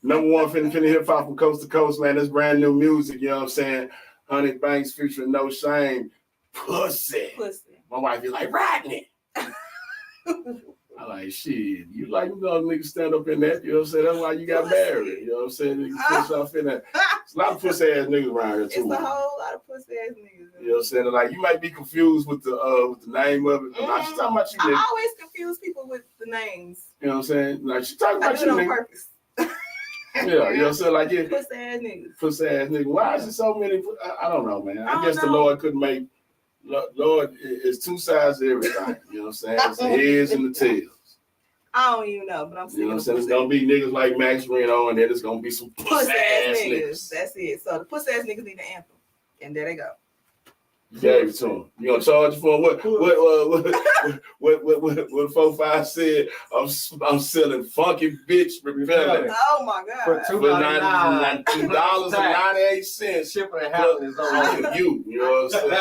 S3: Number one, finna hip hop from coast to coast, man. That's brand new music. You know what I'm saying? Honey Banks featuring No Shame. Pussy. My wife be like, Rodney. I like, shit, you like, you know, niggas stand up in that, you know what I'm saying? That's why you got married, you know what I'm saying? Niggas push off in that. There's a lot of pussy ass niggas around here, too.
S2: It's a whole lot of pussy ass niggas.
S3: You know what I'm saying? Like, you might be confused with the name of it, but like, she's talking about you, nigga.
S2: I always confuse people with the names.
S3: You know what I'm saying? Like, she's talking
S2: I
S3: about
S2: do
S3: you,
S2: it on
S3: nigga.
S2: purpose.
S3: Yeah, you know what I'm saying? Like, yeah.
S2: Pussy ass niggas.
S3: Pussy ass nigga. Why is it so many? I don't know, man. I guess the
S2: know.
S3: Lord couldn't make, Lord, it's two sides to everything. You know what I'm saying? It's the heads and the tails.
S2: I don't even know, but I'm saying.
S3: You know what I'm saying? It's gonna be niggas like Max Reno, and then it's gonna be some
S2: pussy ass niggas. That's it. So the pussy ass niggas need the anthem, and there they go.
S3: You gave it to him. You gonna charge for what? What 4-5 said? I'm selling funky bitch repellent.
S2: Oh my god!
S3: For $2.98.
S1: Shipping and handling is on
S3: you. You know what I'm saying?
S2: I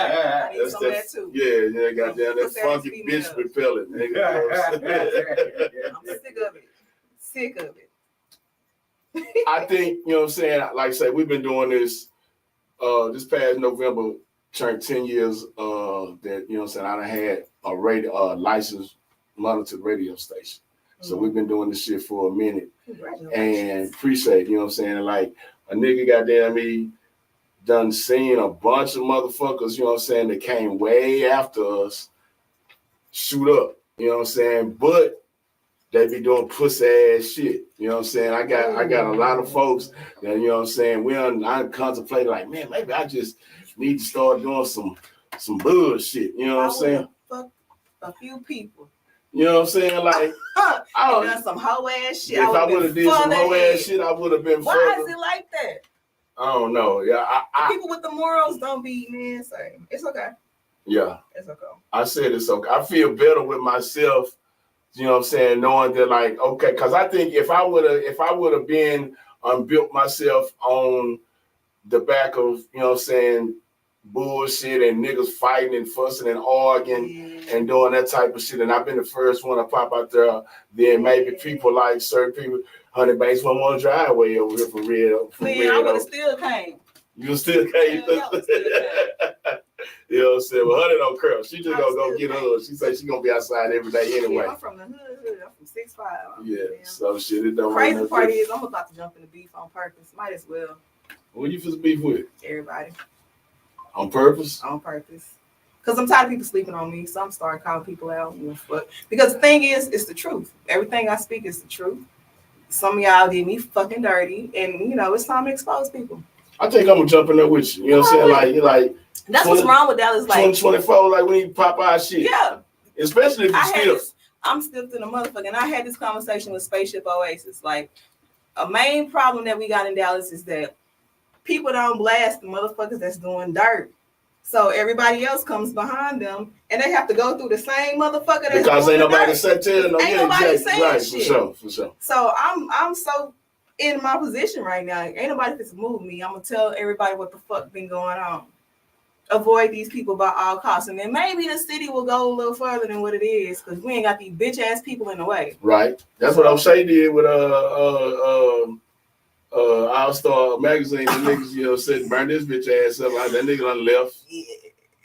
S2: need some of that too.
S3: Yeah, goddamn that funky bitch repellent, nigga. You know what I'm saying?
S2: I'm sick of it. Sick of it.
S3: I think, you know what I'm saying, like I say, we've been doing this this past November turned 10 years that, you know what I'm saying, I done had a radio licensed monitored radio station. So we've been doing this shit for a minute. And appreciate, you know what I'm saying? Like a nigga goddamn me done seen a bunch of motherfuckers, you know what I'm saying, that came way after us shoot up, you know what I'm saying? But they be doing pussy ass shit. You know what I'm saying? I got a lot of folks that, you know what I'm saying, I contemplated like, man, maybe I just need to start doing some bullshit. You know what I'm saying?
S2: Fuck a few people.
S3: You know what I'm saying? Like I
S2: don't done some hoe ass shit.
S3: If I would have did some hoe ass shit, I would have been
S2: Why
S3: further.
S2: is it like that?
S3: I don't know. Yeah,
S2: people with the morals don't be man saying it's okay.
S3: Yeah.
S2: It's okay.
S3: I said it's okay. I feel better with myself. You know what I'm saying? Knowing that, like, okay, because I think if I would have been built myself on the back of, you know what I'm saying, bullshit and niggas fighting and fussing and arguing and doing that type of shit, and I've been the first one to pop out there, then maybe people like certain people, Honey Banks won't want to drive way over here for real.
S2: I would have still came.
S3: You still came. You know what I'm saying? Well, Honey don't curl. She just gonna go get her. She say she gonna be outside every day anyway.
S2: Yeah, I'm from the hood. I'm from 6'5".
S3: Yeah. So shit, it don't.
S2: Crazy part is I'm about to jump in the beef on purpose. Might as well.
S3: What you supposed to beef with?
S2: Everybody.
S3: On purpose?
S2: On purpose. Because I'm tired of people sleeping on me, so I'm starting calling people out. Because the thing is, it's the truth. Everything I speak is the truth. Some of y'all did me fucking dirty, and you know it's time to expose people.
S3: I think I'm gonna jump in there with you. You know what I'm saying? Like
S2: that's what's wrong with Dallas. Like
S3: 2024, like we need to pop our shit.
S2: Yeah.
S3: Especially if you're stiff.
S2: I'm stiff to the motherfucker, and I had this conversation with Spaceship Oasis. Like a main problem that we got in Dallas is that people don't blast the motherfuckers that's doing dirt. So everybody else comes behind them, and they have to go through the same motherfucker. That's
S3: because ain't nobody saying no.
S2: Ain't nobody saying
S3: right,
S2: shit.
S3: For sure.
S2: So I'm so in my position right now. Ain't nobody that's move me. I'm gonna tell everybody what the fuck been going on. Avoid these people by all costs, and then maybe the city will go a little further than what it is because we ain't got these bitch ass people in the way.
S3: Right. That's what O'Shea did with All Star Magazine. The niggas, you know, said burn this bitch ass up. Like that nigga done left.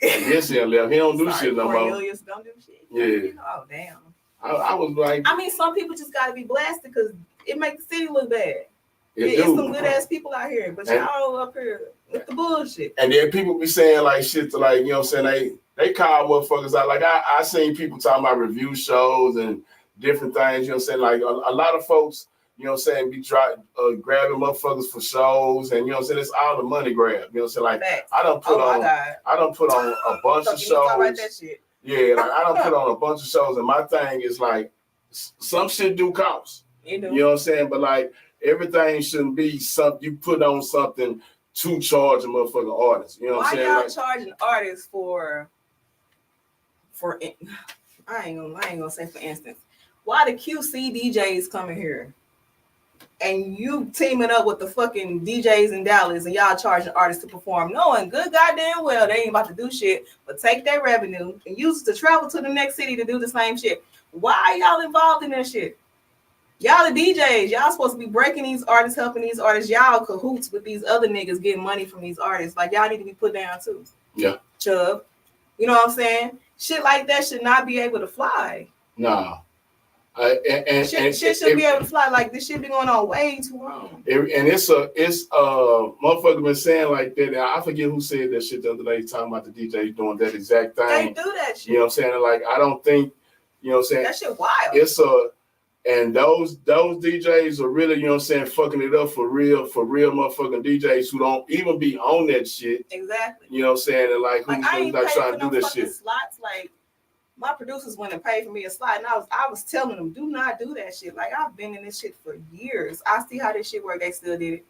S3: Yes, he done left. He don't do shit no more.
S2: Cornelius don't do shit.
S3: Yeah.
S2: Oh damn.
S3: I was like,
S2: I mean, some people just gotta be blasted because it makes the city look bad.
S3: It's
S2: some good ass people out here, but y'all up here with the bullshit.
S3: And then people be saying like shit to like, you know what I'm saying, they call motherfuckers out. Like I seen people talking about review shows and different things, you know what I'm saying? Like a lot of folks, you know what I'm saying, be grabbing motherfuckers for shows, and you know what I'm saying, it's all the money grab. You know what I'm saying? Like I done put on a bunch of shows. About that shit. Yeah, like I done put on a bunch of shows, and my thing is like some shit do cost. You know what I'm saying? But like everything shouldn't be something you put on something to charge a motherfucking artist. You know what I'm
S2: Why
S3: saying?
S2: y'all
S3: Like,
S2: charging artists for I ain't gonna say for instance, why the QC DJs coming here and you teaming up with the fucking DJs in Dallas and y'all charging artists to perform, knowing good goddamn well they ain't about to do shit but take their revenue and use it to travel to the next city to do the same shit. Why are y'all involved in that shit? Y'all the DJs, y'all supposed to be breaking these artists, helping these artists. Y'all cahoots with these other niggas getting money from these artists. Like y'all need to be put down too.
S3: Yeah.
S2: Chubb. You know what I'm saying? Shit like that should not be able to fly.
S3: nah.
S2: Shit should be able to fly. Like this shit been going on way too long.
S3: And it's motherfucker been saying like that. I forget who said that shit the other day, talking about the DJs doing that exact
S2: They
S3: thing.
S2: do that shit.
S3: You know what I'm saying? Like, I don't think, you know what I'm saying?
S2: That shit wild.
S3: It's and those DJs are really, you know what I'm saying, fucking it up for real motherfucking DJs who don't even be on that shit.
S2: Exactly.
S3: You know what I'm saying? And like,
S2: Like I
S3: who's
S2: ain't
S3: not
S2: paid
S3: trying
S2: for
S3: to
S2: no
S3: do this
S2: fucking
S3: shit.
S2: slots. Like my producers went and paid for me a slot, and I was telling them, do not do that shit. Like I've been in this shit for years. I see how this shit work. They still did it.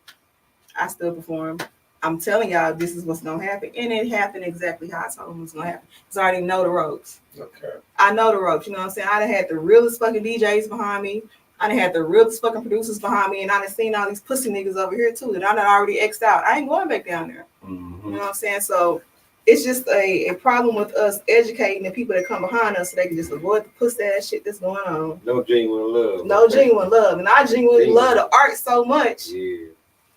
S2: I still perform. I'm telling y'all, this is what's gonna happen, and it happened exactly how I told them it was gonna happen. Cause I already know the ropes.
S9: Okay.
S2: I know the ropes. You know what I'm saying? I done had the realest fucking DJs behind me. I done had the realest fucking producers behind me, and I done seen all these pussy niggas over here too that I done already X'd out. I ain't going back down there.
S3: Mhm.
S2: You know what I'm saying? So it's just a problem with us educating the people that come behind us so they can just avoid the pussy ass shit that's going on.
S1: No genuine love.
S2: No genuine love. And I genuinely love the art so much
S1: Yeah.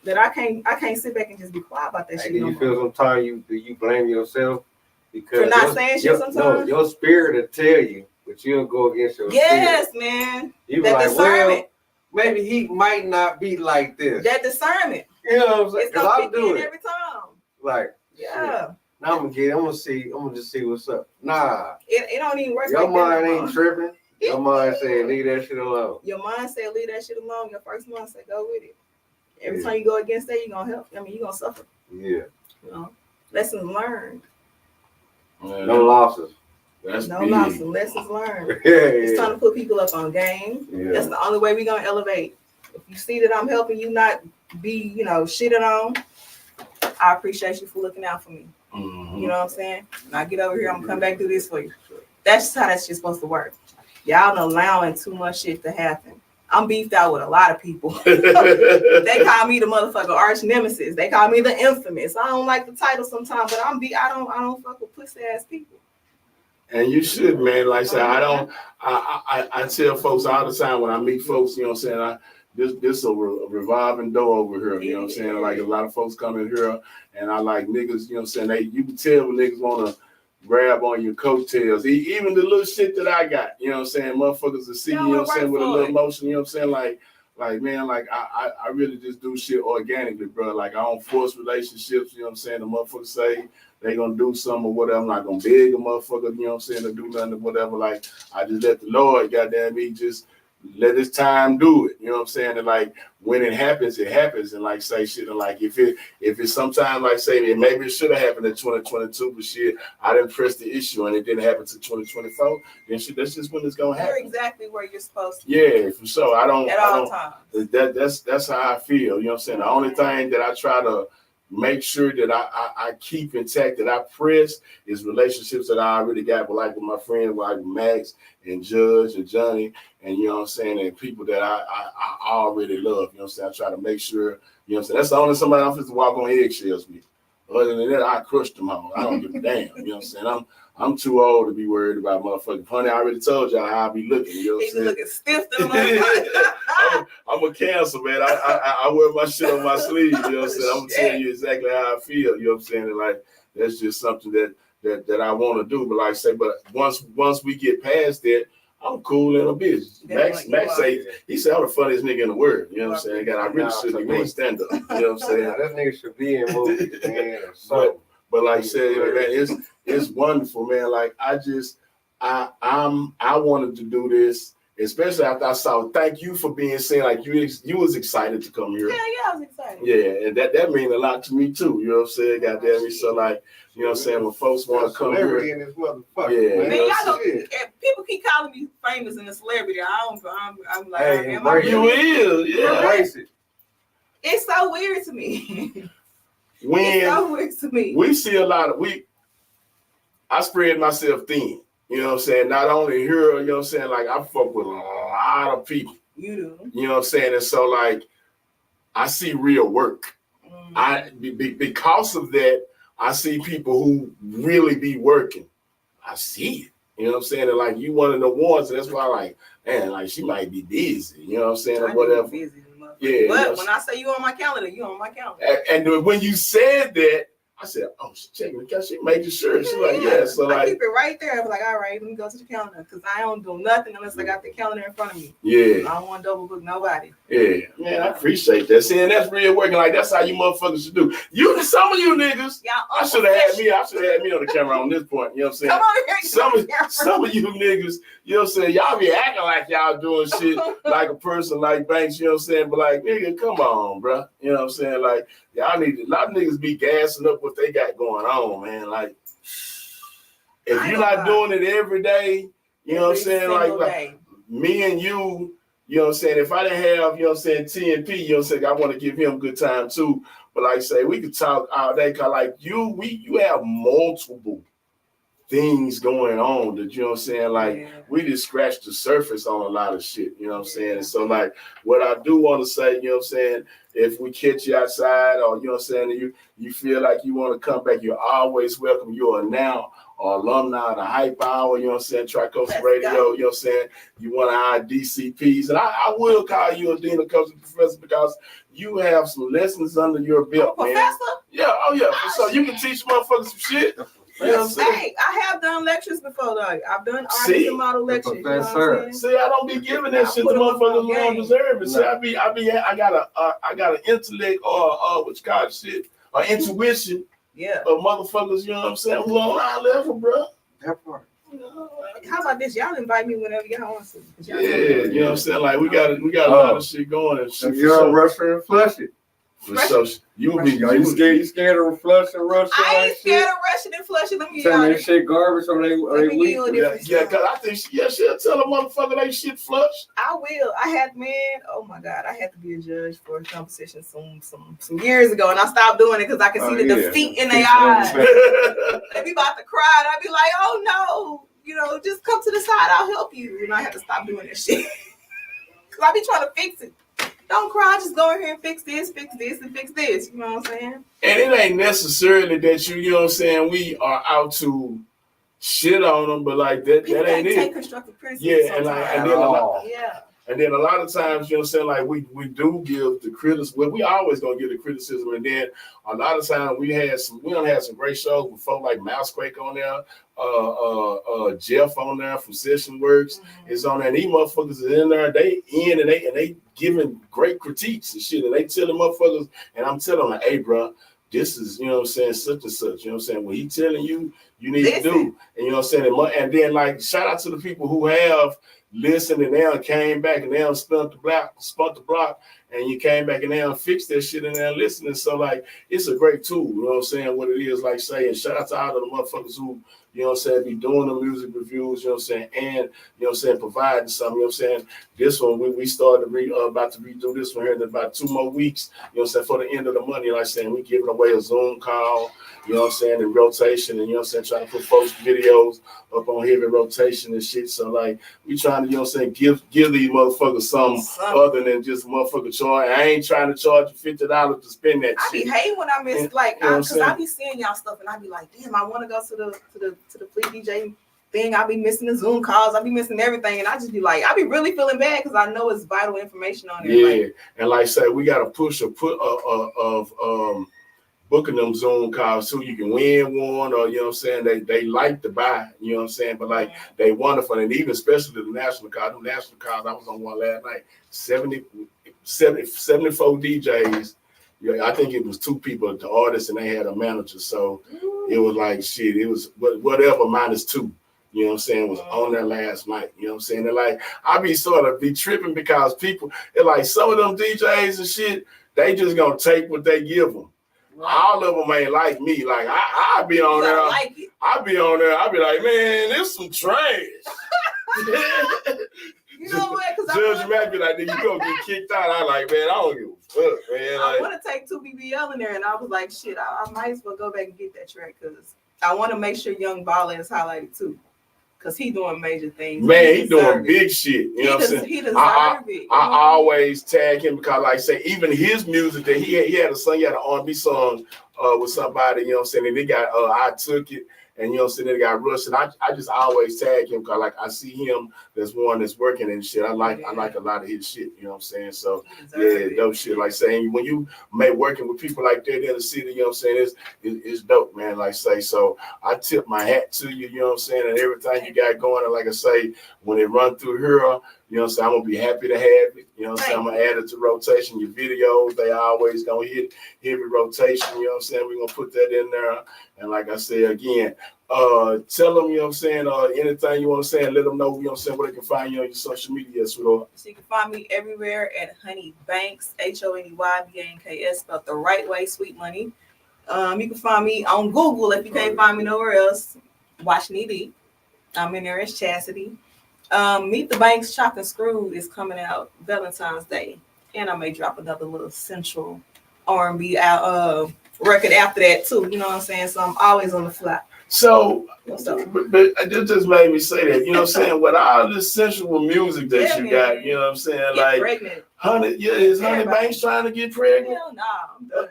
S2: that I can't sit back and just be quiet about that
S1: And
S2: shit
S1: then
S2: no
S1: you
S2: more.
S1: feel sometimes you blame yourself because
S2: For not saying shit sometimes?
S1: No, your spirit will tell you, but you'll go against your
S2: Yes,
S1: spirit.
S2: man.
S1: You be
S2: That
S1: like,
S2: discernment.
S1: well, maybe he might not be like this.
S2: That discernment.
S1: You know what I'm saying?
S2: It's
S1: Because
S2: gonna
S1: I
S2: kick
S1: do
S2: in
S1: it.
S2: every time.
S1: Like,
S2: Yeah.
S1: now I'm gonna just see what's up. Nah,
S2: It don't even work
S1: your
S2: like that
S1: mind
S2: no
S1: ain't
S2: more.
S1: tripping. Your mind saying leave that shit alone.
S2: Your mind said leave that shit alone. Your first mind said go with it. Every
S1: Yeah.
S2: time you go against that, you're gonna help. I mean, you're gonna suffer.
S1: Yeah.
S2: You know, lessons learned.
S1: No losses.
S3: That's
S2: No
S3: big.
S2: losses. Lessons learned.
S1: Yeah,
S2: It's time
S1: yeah.
S2: to put people up on game.
S1: Yeah.
S2: That's the only way we're gonna elevate. If you see that I'm helping you not be, shitted on, I appreciate you for looking out for me.
S3: Mhm.
S2: You know what I'm saying? When I get over here, I'm gonna come back and do this for you. That's just how that shit's supposed to work. Y'all allowing too much shit to happen. I'm beefed out with a lot of people. They call me the motherfucker arch nemesis. They call me the infamous. I don't like the title sometimes, but I don't fuck with pussy ass people.
S3: And you should, man. Like I said, I tell folks all the time when I meet folks, you know what I'm saying, this a revolving door over here, you know what I'm saying? Like a lot of folks come in here and I like niggas, you know what I'm saying, you can tell when niggas wanna grab on your coattails. Even the little shit that I got, you know what I'm saying, motherfuckers will see, you know what I'm saying, with a little motion, you know what I'm saying, like man, like I really just do shit organically, bro. Like I don't force relationships, you know what I'm saying? The motherfuckers say they gonna do something or whatever. I'm not gonna beg a motherfucker, you know what I'm saying, to do nothing or whatever. Like I just let the Lord, goddamn me, just let his time do it. You know what I'm saying? And like when it happens, and like say shit. And like if it's sometime like say maybe it should have happened in 2022, but shit, I didn't press the issue and it didn't happen to 2024. Then shit, that's just when it's gonna happen.
S2: You're exactly where you're supposed to.
S3: Yeah, for sure.
S2: At all times.
S3: That's how I feel. You know what I'm saying? The only thing that I try to make sure that I keep intact, that I press, is relationships that I already got with my friends, like Max and Judge and Johnny, and you know what I'm saying, and people that I already love. You know what I'm saying? I try to make sure, you know what I'm saying, that's the only somebody I'm supposed to walk on eggshells with. Other than that, I crushed them all. I don't give a damn. You know what I'm saying? I'm too old to be worried about motherfucking honey. I already told y'all how I be looking. You know what I'm saying?
S2: Looking stiff to the
S3: I'm a cancer, man. I wear my shit on my sleeve. You know what I'm saying? I'm gonna tell you exactly how I feel. You know what I'm saying? And like that's just something that I want to do. But like I say, but once we get past that, I'm cool in a bitch. Max say he said I'm the funniest nigga in the world. You know what I'm saying? I really should be doing stand up. You know what I'm saying?
S1: That nigga should be in movies, man.
S3: But like I said, man, it's wonderful, man. Like I wanted to do this, especially after I saw. Thank you for being saying like you was excited to come here.
S2: Yeah, I was excited.
S3: Yeah, and that mean a lot to me too. You know what I'm saying? Goddamn me. So like, you know what I'm saying, when folks want to come here,
S1: in this motherfucker.
S3: Yeah.
S2: Man, y'all know, people keep calling me famous and a celebrity. I'm like,
S1: Hey,
S2: am I
S3: you
S2: really?
S3: is, yeah.
S1: Embrace it.
S2: It's so weird to me. It's
S3: when
S2: so weird to me.
S3: we see a lot of I spread myself thin. You know what I'm saying? Not only here, you know what I'm saying, like I fuck with a lot of people.
S2: You do.
S3: You know what I'm saying? And so like I see real work.
S2: Mm.
S3: Because of that, I see people who really be working. I see it. You know what I'm saying? And like you one of the ones, that's why like, man, like she might be busy, you know what I'm saying, or
S2: I
S3: whatever.
S2: be busy,
S3: Yeah.
S2: but
S3: You know,
S2: when I say you on my calendar, you on my calendar.
S3: and when you said that, I said, oh, she's checking because she making sure. She's like, yeah. So
S2: I
S3: like,
S2: keep it right there. I'm like, all right, let me go to the calendar because I don't do nothing unless I got the calendar in front of me.
S3: yeah,
S2: I don't want to double book nobody.
S3: yeah, man, I appreciate that. See, and that's real working. Like that's how you motherfuckers should do. Some of you niggas, I should have had me on the camera on this point. You know what I'm saying?
S2: Come on here.
S3: Some of you niggas, you know what I'm saying? Y'all be acting like y'all doing shit like a person like Banks, you know what I'm saying? But like, nigga, come on, bro. You know what I'm saying? Like, y'all need a lot of niggas be gassing up what they got going on, man. Like, if you're not doing it every day, you know what I'm saying? Like me and you know what I'm saying? If I didn't have, you know what I'm saying, TNP, you know what I'm saying, I want to give him a good time too. But like I say, we could talk all day because like you have multiple things going on that, you know what I'm saying? Like we just scratched the surface on a lot of shit, you know what I'm saying? And so like what I do want to say, you know what I'm saying, if we catch you outside or, you know what I'm saying, you feel like you want to come back, you're always welcome. You are now or alumni of the Hype Hour, you know what I'm saying, Tri-Coastal Radio, you know what I'm saying, you want our DCPs. And I will call you a Dean of Coaching Professor because you have some lessons under your belt, man.
S2: Professor?
S3: Yeah, oh yeah. So you can teach motherfuckers some shit. You know what I'm saying?
S2: Hey, I have done lectures before, though. I've done artist and model lectures. You know what I'm saying?
S3: See, I don't be giving that shit to motherfuckers who don't deserve it. See, I got an intellect or what you call it shit, or intuition.
S2: Yeah.
S3: Of motherfuckers, you know what I'm saying, who on our level, bro.
S1: That part.
S2: How about this? Y'all invite me whenever y'all want to.
S3: Yeah, you know what I'm saying? Like we got a lot of shit going and shit.
S1: You're a Russia and flush it.
S3: So you
S1: scared of flush and Russia?
S2: I ain't scared of rushing and flushing. Let me
S1: tell that shit garbage or they weak.
S3: Yeah, because I think she'll tell a motherfucker they shit flush.
S2: I will. I had oh my God, I had to be a judge for a competition some years ago, and I stopped doing it because I could see the defeat in their eyes. They be about to cry, and I'd be like, oh no, you know, just come to the side, I'll help you. And I had to stop doing that shit because I be trying to fix it. Don't cry, just go in here and fix this, and fix this. You know what I'm saying? And
S3: it ain't necessarily that you know what I'm saying, we are out to shit on them, but like that ain't it.
S2: Take constructive criticism.
S3: Yeah, and then a lot of times, you know what I'm saying, like we do give the criticism. Well, we always gonna give the criticism, and then a lot of times we done had some great shows with folk like Mousequake on there, Jeff on there from Session Works is on there, and these motherfuckers are in there, they giving great critiques and shit, and they telling motherfuckers, and I'm telling them, hey bro, this is, you know what I'm saying, such and such, you know what I'm saying, what he telling you, you need to do, and you know what I'm saying, and then like shout out to the people who have listened and now came back and now spun the block, and you came back and now fixed that shit and now listening. So like it's a great tool, you know what I'm saying, what it is, like saying shout out to all of the motherfuckers who, you know what I'm saying, be doing the music reviews, you know what I'm saying, and you know what I'm saying, providing something, you know what I'm saying. This one we started about to redo this one here in about 2 more weeks, you know what I'm saying, for the end of the month, like saying we giving away a Zoom call, you know what I'm saying, in rotation, and you know what I'm saying, trying to put folks videos up on heavy rotation and shit. So like we trying to, you know what I'm saying, give these motherfuckers something other than just motherfucker charge. I ain't trying to charge you $50 to spend that shit.
S2: I be hating when I miss because I be seeing y'all stuff and I be like, damn, I want to go to the Fleet DJ thing. I be missing the Zoom calls. I be missing everything, and I just be like, I be really feeling bad because I know it's vital information on there.
S3: Yeah, like, and like say we got to push of booking them Zoom calls so you can win one, or you know what I'm saying, they like to buy, you know what I'm saying, but like they wonderful, and even especially the national calls. The national calls, I was on one last night, 74 DJs. Yeah, I think it was 2 people, the artist, and they had a manager. So it was like shit. It was whatever -2. You know what I'm saying, was on there last night. You know what I'm saying? And like I be sort of be tripping because people, it's like some of them DJs and shit, they just gonna take what they give them. Right. All of them ain't like me. Like I be on there. I be on there. I be like, man, this some trash.
S2: You know what? Because
S3: Judge Matt be like, nigga, you gonna get kicked out. I like, man, I don't give a fuck, man.
S2: I
S3: Like,
S2: want to take 2BBL in there, and I was like, shit, I might as well go back and get that track because I want to make sure Young Baller is highlighted too, because he doing major things.
S3: man, he doing
S2: deserve it.
S3: big shit. You know what I'm saying?
S2: He deserves it.
S3: I always tag him because, like I say, even his music that he had a song, he had an R&B song with somebody, you know what I'm saying? And they got I Took It, and you know what I'm saying, they got Rush, and I just always tag him because, like, I see him as one that's working and shit. I like a lot of his shit, you know what I'm saying? So yeah, dope shit. Like saying when you working with people like that in the city, you know what I'm saying, it's dope, man. Like say, so I tip my hat to you, you know what I'm saying, and everything you got going. And like I say, when it run through here, you know what I'm saying, I'm gonna be happy to have it. You know what I'm saying? I'm gonna add it to rotation. Your videos, they always gonna hit heavy rotation, you know what I'm saying? We're gonna put that in there. And like I say again, tell them, you know what I'm saying, anything you want to say, and let them know, you know what I'm saying, where they can find you on your social media, sweetheart.
S2: So you can find me everywhere at Honey Banks, HoneyBanks, spelled the right way, Sweet Money. You can find me on Google if you can't find me nowhere else. Watch Needy. I'm in there as Chastity. Meet the Banks Chopped and Screwed is coming out Valentine's Day. And I may drop another little central R&B record after that too. You know what I'm saying? So I'm always on the fly.
S3: So,
S2: What's up?
S3: but it just made me say that, you know what I'm saying, with all this sensual music that you got, you know what I'm saying,
S2: Get
S3: like,
S2: pregnant.
S3: is Honey Banks trying to get pregnant?
S2: Hell no, I'm done.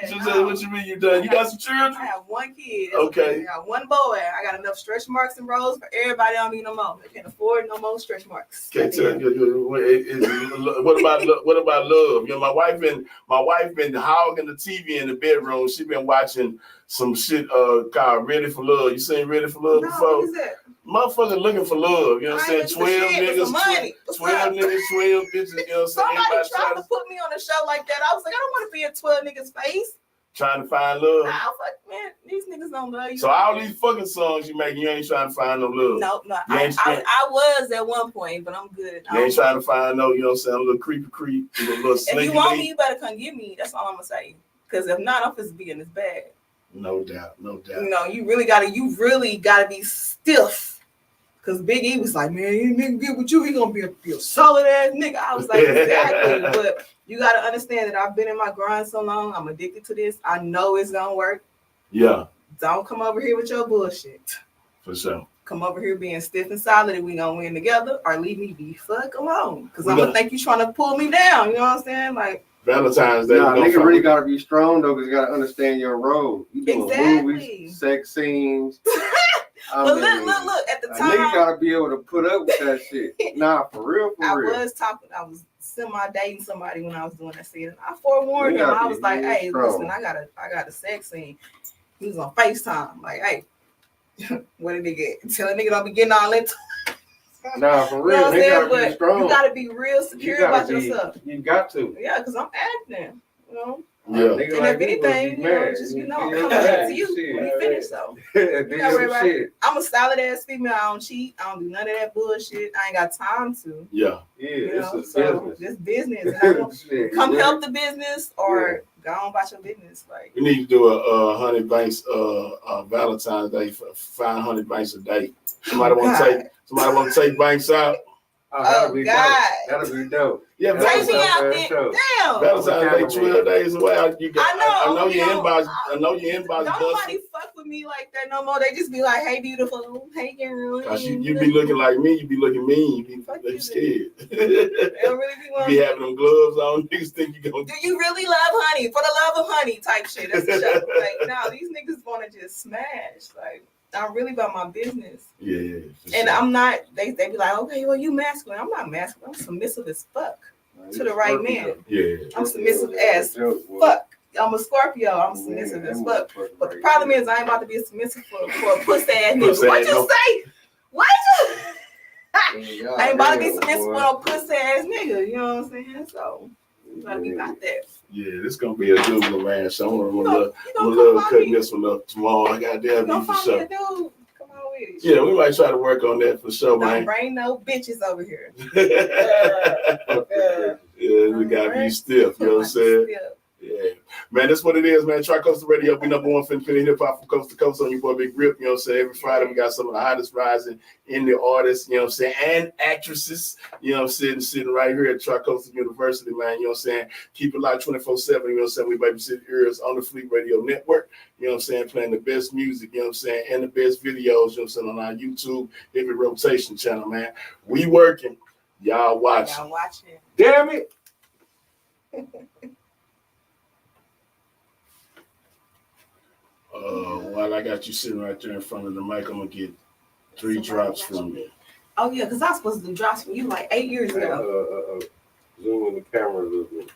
S3: She said, what you mean you done? You got some children?
S2: I have one kid.
S3: Okay.
S2: I got one boy. I got enough stretch marks and rolls for everybody. I don't need no more. I can't afford no more stretch marks.
S3: Okay, what about love? You know, my wife been hogging the TV in the bedroom. She been watching some shit called Ready for Love. You seen Ready for Love before?
S2: What is that?
S3: Motherfucker looking for love. You know what I'm saying? 12 niggas, 12 niggas, 12 bitches. You know what I'm saying?
S2: Somebody tried to put me on a show like that. I was like, I don't want to be in 12 niggas' face.
S3: Trying to find love.
S2: Nah, I was like, man, these niggas don't love you.
S3: So all these fucking songs you making, you ain't trying to find no love.
S2: No. I was at one point, but I'm good.
S3: You ain't trying to find no, you know what I'm saying, a little creepy, a little slinky.
S2: If you want me, you better come get me. That's all I'm gonna say. Because if not, I'm just be in this bag.
S3: No doubt.
S2: You know, you really gotta be stiff. Cause Big E was like, man, you nigga get with you, he gonna be a solid ass nigga. I was like, exactly. But you gotta understand that I've been in my grind so long. I'm addicted to this. I know it's gonna work.
S3: Yeah.
S2: Don't come over here with your bullshit.
S3: For sure.
S2: Come over here being stiff and solid and we gonna win together, or leave me be fuck alone. Cause I'm gonna think you trying to pull me down. You know what I'm saying? Like
S3: Valentine's Day.
S1: Nah, nigga really gotta be strong though, because you gotta understand your role. You doing
S2: exactly.
S1: movies, sex scenes.
S2: But look, at the time.
S1: Nigga gotta be able to put up with that shit. Nah, for real.
S2: I was semi-dating somebody when I was doing that scene. I forewarned him. I was like, hey, listen, I got a sex scene. He was on FaceTime. Like, hey, what did he get? Tell a nigga don't be getting all into.
S1: Nah, for real.
S2: You know what I'm saying?
S1: But strong.
S2: You gotta be real secure about yourself.
S1: You got to.
S2: Yeah, because I'm acting, you know.
S3: Yeah.
S2: And if anything, I'm coming back to you when you finish. So I'm a solid ass female. I don't cheat. I don't do none of that bullshit. I ain't got time to.
S3: Yeah.
S1: It's business.
S2: This business. Come help the business or go on about your business. Like
S3: we need to do a Honey Banks Valentine's Day for 500 Banks a day. Somebody want to take Banks out.
S2: Oh God,
S1: that'll be dope.
S3: Yeah,
S2: take me out there. Damn.
S3: Valentine's Day 12 days away. I know your inbox.
S2: Nobody fuck with me like that no more. They just be like, "Hey, beautiful. Hey, girl."
S3: Cause you be looking like me. You be looking mean. You be scared.
S2: They don't really be
S3: you be having them gloves on. Niggas think you gonna.
S2: Do you really love honey? For the love of honey, type shit. That's the show. Like, no, these niggas want to just smash. Like, I'm really about my business.
S3: Yeah.
S2: And I'm not. They be like, okay, well, you masculine. I'm not masculine. I'm submissive as fuck to the right man.
S3: Yeah.
S2: I'm submissive as fuck. I'm a Scorpio. I'm submissive as fuck. But the problem is, I ain't about to be submissive for a pussy ass nigga. What you say? What you? I ain't about to be submissive for a pussy ass nigga. You know what I'm saying? So you gotta be about that.
S3: Yeah, this gonna be a good one, man. So I'm gonna love cutting this one up tomorrow. I got that for sure.
S2: Come on with it.
S3: Yeah, we might try to work on that for sure, man.
S2: Don't bring no bitches over here.
S3: Yeah, we gotta be stiff. You know what I'm saying? Yeah. Man, that's what it is, man. Tri-Coastal Radio, we number one fin hip hop from coast to coast on your boy Big Grip. You know what I'm saying? Every Friday, we got some of the hottest rising indie artists, you know what I'm saying, and actresses, you know what I'm sitting right here at Tri-Coastal University, man. You know what I'm saying? Keep it live 24/7, you know what I'm saying? We babysit ears on the Fleet Radio Network, you know what I'm saying? Playing the best music, you know what I'm saying? And the best videos, you know what I'm saying? On our YouTube, Heavy Rotation channel, man. We working. Y'all watching.
S2: Y'all watching.
S9: Damn it.
S3: While I got you sitting right there in front of the mic, I'm gonna get 3 drops from you.
S2: Oh yeah, because I was supposed to do drops for you like 8 years ago.
S1: Zoom in the camera a little bit.